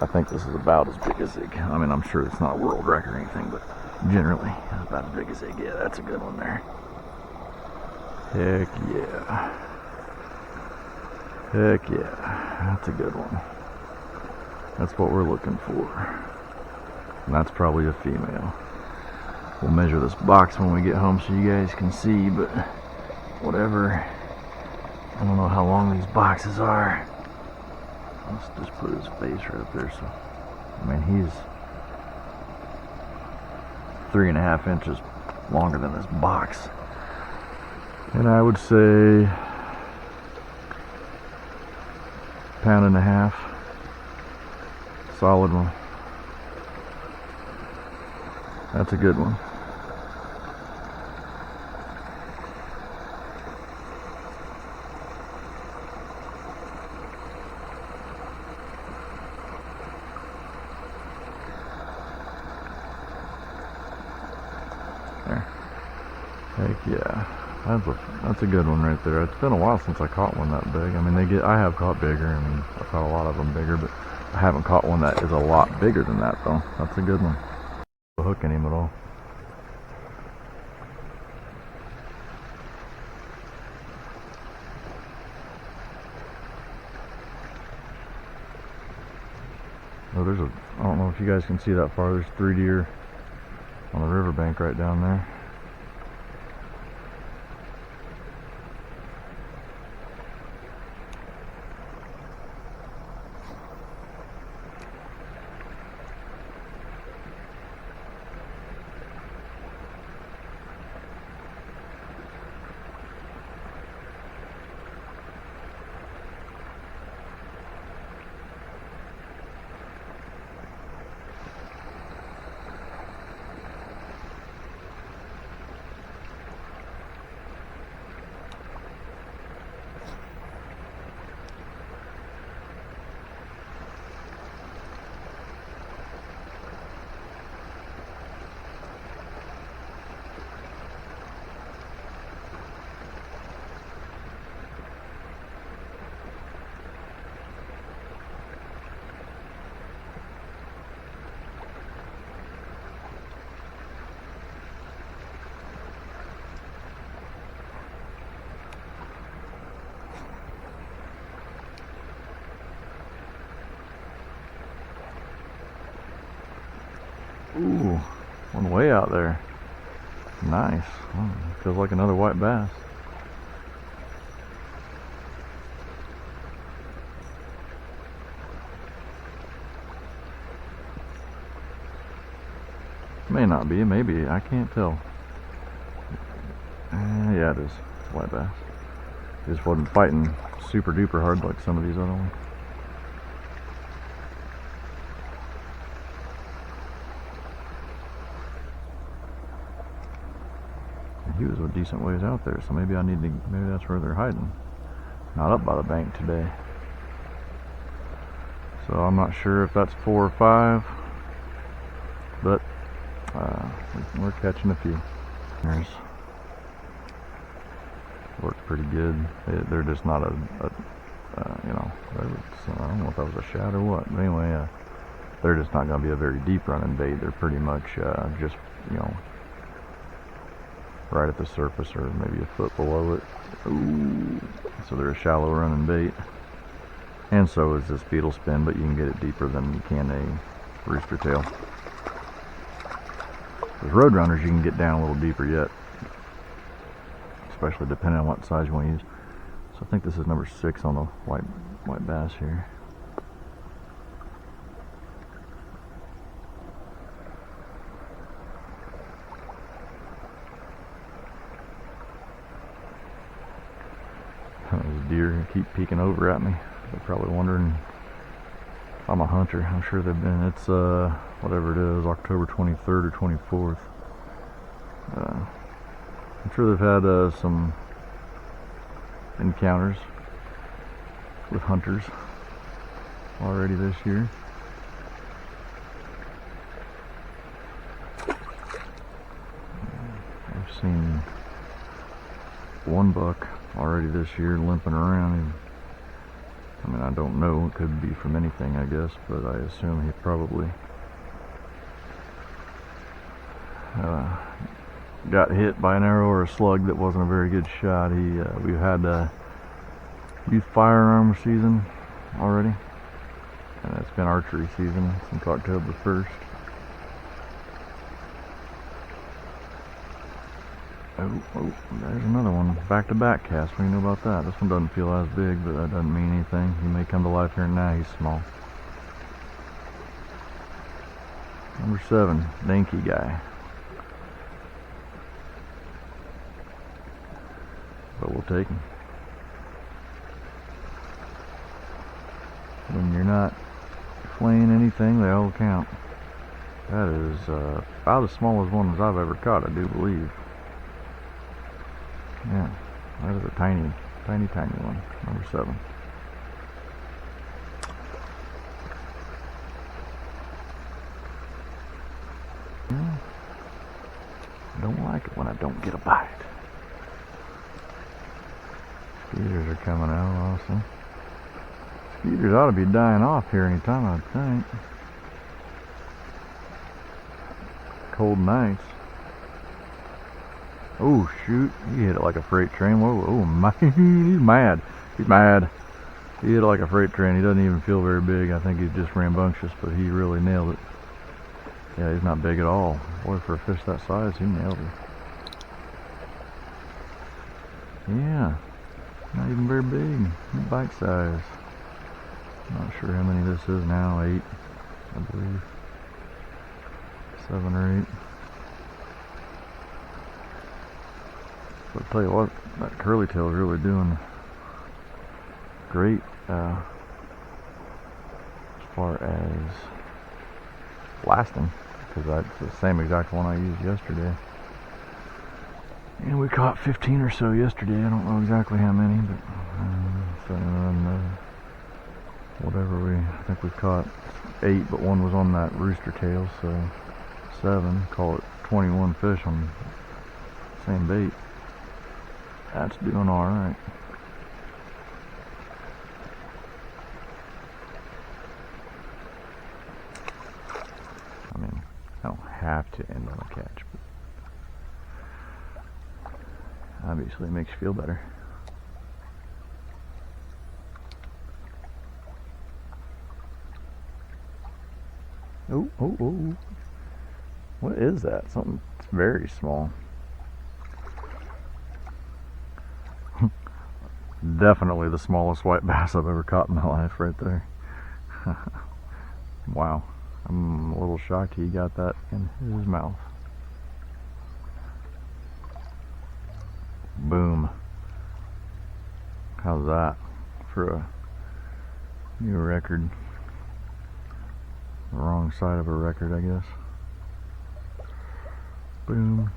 I think this is about as big as they get. I mean, I'm sure it's not a world record or anything, but generally, about as big as they get. That's a good one there. Heck yeah. Heck yeah. That's a good one. That's what we're looking for. And that's probably a female. We'll measure this box when we get home so you guys can see, but whatever. I don't know how long these boxes are. Let's just put his face right up there. So, I mean, he's 3.5 inches longer than this box. And I would say 1.5 pounds. Solid one. That's a good one. There. Heck yeah. That's a good one right there. It's been a while since I caught one that big. I mean, I have caught bigger. I mean, I've caught a lot of them bigger, but I haven't caught one that is a lot bigger than that though. That's a good one. No hook in him at all. Oh, I don't know if you guys can see that far, there's 3 deer on the riverbank right down there. Ooh, one way out there. Nice. Oh, feels like another white bass. May not be, maybe, I can't tell. Yeah, it is. It's a white bass. It just wasn't fighting super duper hard like some of these other ones. He was a decent ways out there, so maybe maybe that's where they're hiding. Not up by the bank today. So I'm not sure if that's 4 or 5, but we're catching a few. There's worked pretty good. They're just not you know, I don't know if that was a shad or what, but anyway, they're just not going to be a very deep running bait. They're pretty much just, you know, right at the surface or maybe a foot below it. Ooh. So they're a shallow running bait. And so is this beetle spin, but you can get it deeper than you can a rooster tail. With Roadrunners, you can get down a little deeper yet, especially depending on what size you want to use. So I think this is number 6 on the white bass here. Those deer keep peeking over at me. They're probably wondering if I'm a hunter. I'm sure they've been. It's whatever it is, October 23rd or 24th. I'm sure they've had some encounters with hunters already this year. I've seen one buck already this year limping around. I mean, I don't know, it could be from anything, I guess, but I assume he probably got hit by an arrow or a slug that wasn't a very good shot. We've had youth firearm season already, and it's been archery season since October 1st. Oh, there's another one. Back-to-back cast. What do you know about that? This one doesn't feel as big, but that doesn't mean anything. He may come to life here now. He's small. Number 7, Dinky guy. But we'll take him. When you're not flaying anything, they all count. That is about as small as one as I've ever caught, I do believe. Yeah, that is a tiny one. Number 7. Yeah. I don't like it when I don't get a bite. Skeeters are coming out also. Skeeters ought to be dying off here anytime, I think. Cold nights. Oh shoot, he hit it like a freight train. Whoa, oh my, he's mad. He's mad. He hit it like a freight train. He doesn't even feel very big. I think he's just rambunctious, but he really nailed it. Yeah, he's not big at all. Boy, for a fish that size, he nailed it. Yeah, not even very big. Bite size. Not sure how many this is now. 8, I believe. 7 or 8. But I'll tell you what, that curly tail is really doing great as far as lasting, because that's the same exact one I used yesterday. And we caught 15 or so yesterday. I don't know exactly how many, but whatever I think we caught 8, but one was on that rooster tail, so 7. Call it 21 fish on the same bait. That's doing all right. I mean, I don't have to end on a catch, but obviously it makes you feel better. Oh, oh, oh. What is that? Something very small. Definitely the smallest white bass I've ever caught in my life right there. Wow. I'm a little shocked he got that in his mouth. Boom. How's that for a new record? The wrong side of a record, I guess. Boom.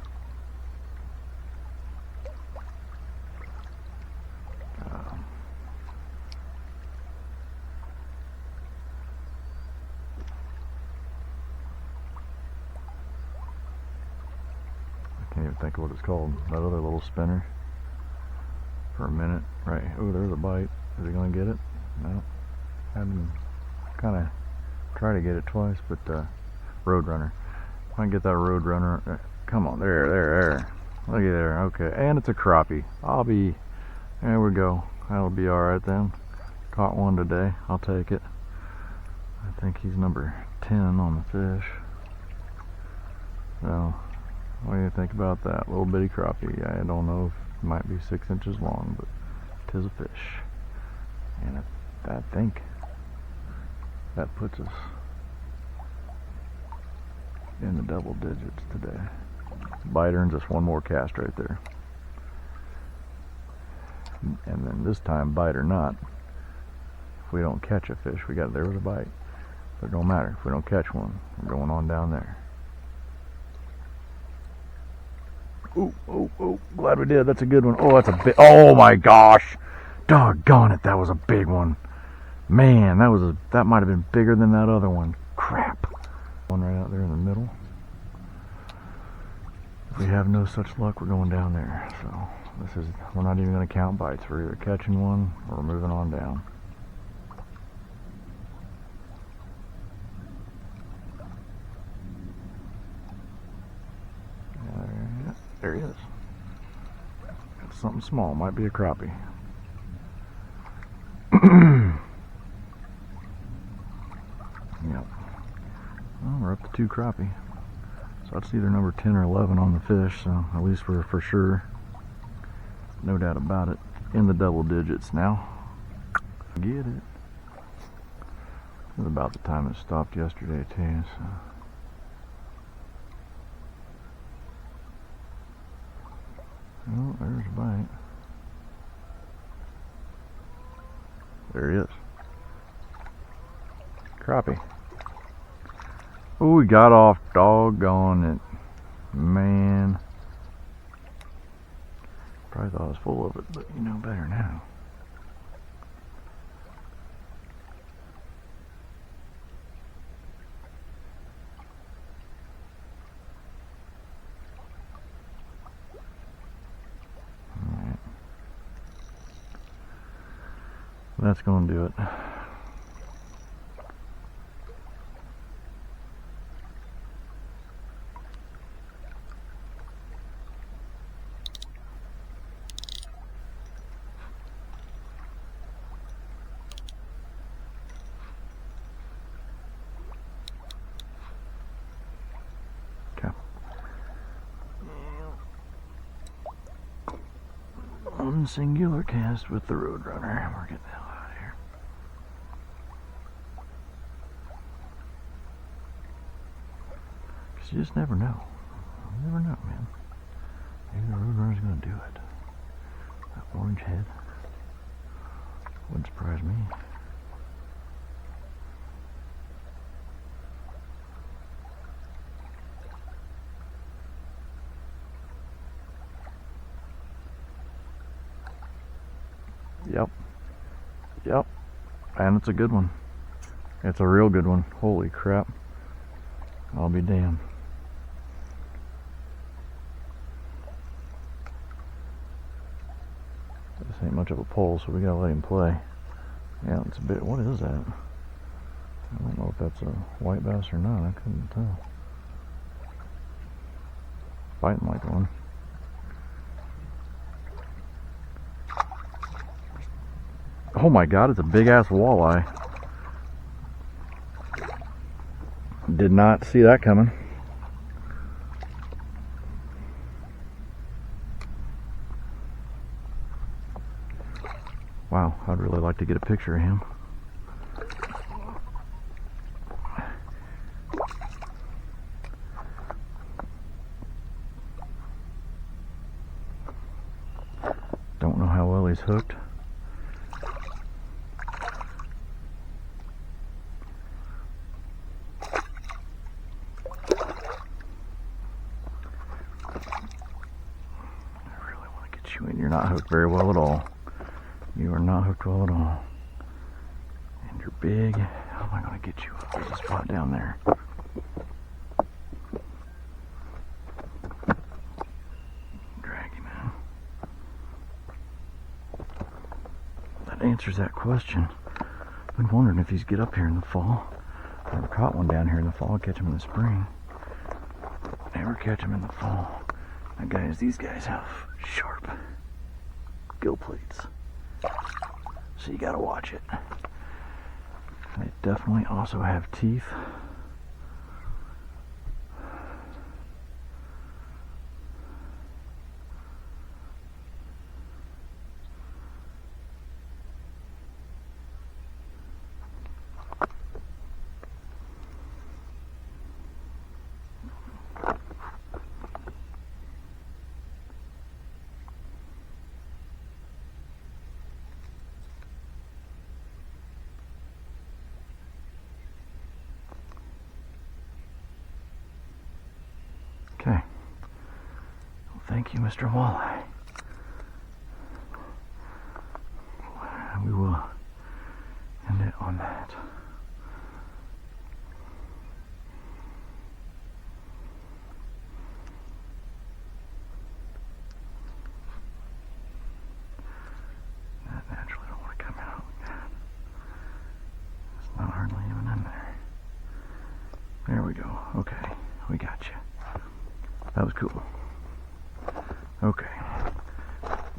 I can't even think of what it's called. That other little spinner. For a minute. Right. Oh, there's a bite. Is he going to get it? No. Had him kind of try to get it twice, but Roadrunner. If I can get that Roadrunner. Come on. There. Look at there. Okay. And it's a crappie. There we go. That'll be alright then. Caught one today. I'll take it. I think he's number 10 on the fish. So, what do you think about that? Little bitty crappie. I don't know if it might be 6 inches long, but 'tis a fish. And I think that puts us in the double digits today. Bite earns us one more cast right there. And then this time, bite or not, if we don't catch a fish, there was a bite. But it don't matter. If we don't catch one, we're going on down there. Oh, glad we did. That's a good one. Oh, that's a big, oh my gosh. Doggone it, that was a big one. Man, that might have been bigger than that other one. Crap. One right out there in the middle. If we have no such luck, we're going down there. So we're not even going to count bites. We're either catching one or we're moving on down. There he is. It's something small. Might be a crappie. Yep. Well, we're up to 2 crappie. So that's either number 10 or 11 on the fish. So at least we're for sure, no doubt about it, in the double digits now. Get it. It was about the time it stopped yesterday too. So. Oh, there's a bite. There he is. Crappie. Oh, we got off, doggone it. Man. Probably thought I was full of it, but you know better now. Alright. That's going to do it. One singular cast with the Roadrunner. We're getting the hell out of here. Because you just never know. You never know, man. Maybe the Roadrunner's going to do it. That orange head wouldn't surprise me. Yep. And it's a good one. It's a real good one. Holy crap. I'll be damned. This ain't much of a pole, so we gotta let him play. Yeah, it's a bit. What is that? I don't know if that's a white bass or not. I couldn't tell. Biting like one. Oh my god, it's a big ass walleye. Did not see that coming. Wow, I'd really like to get a picture of him. Don't know how well he's hooked. And you're not hooked very well at all. You are not hooked well at all. And you're big. How am I going to get you up? There's a spot down there. Drag him in. That answers that question. I've been wondering if he's get up here in the fall. Never caught one down here in the fall. Catch him in the spring. Never catch him in the fall. Now guys, these guys have sharp gill plates, so you gotta watch it. They definitely also have teeth. Okay. Well, thank you, Mr. Walleye. We will end it on that. That naturally don't want to come out like that. It's not hardly even in there. There we go. Okay, we got you. That was cool. Okay.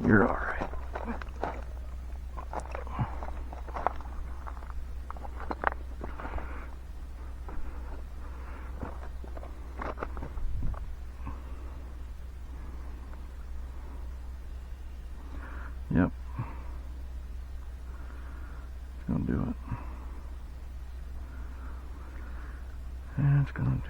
You're alright. Yep. It's gonna do it. And it's gonna do it.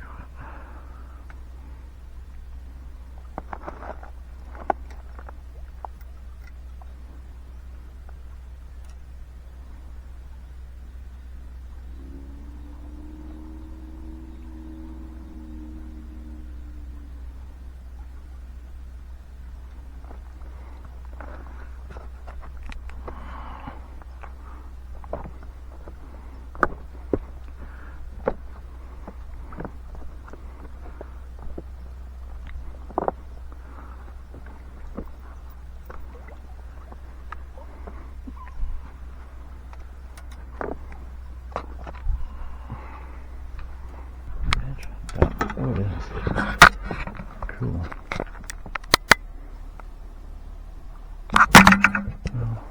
Oh, it is. Cool. Well,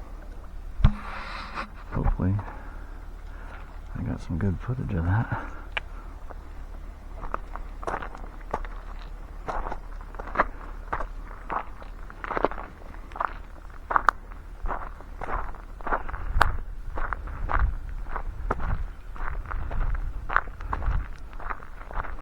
hopefully I got some good footage of that.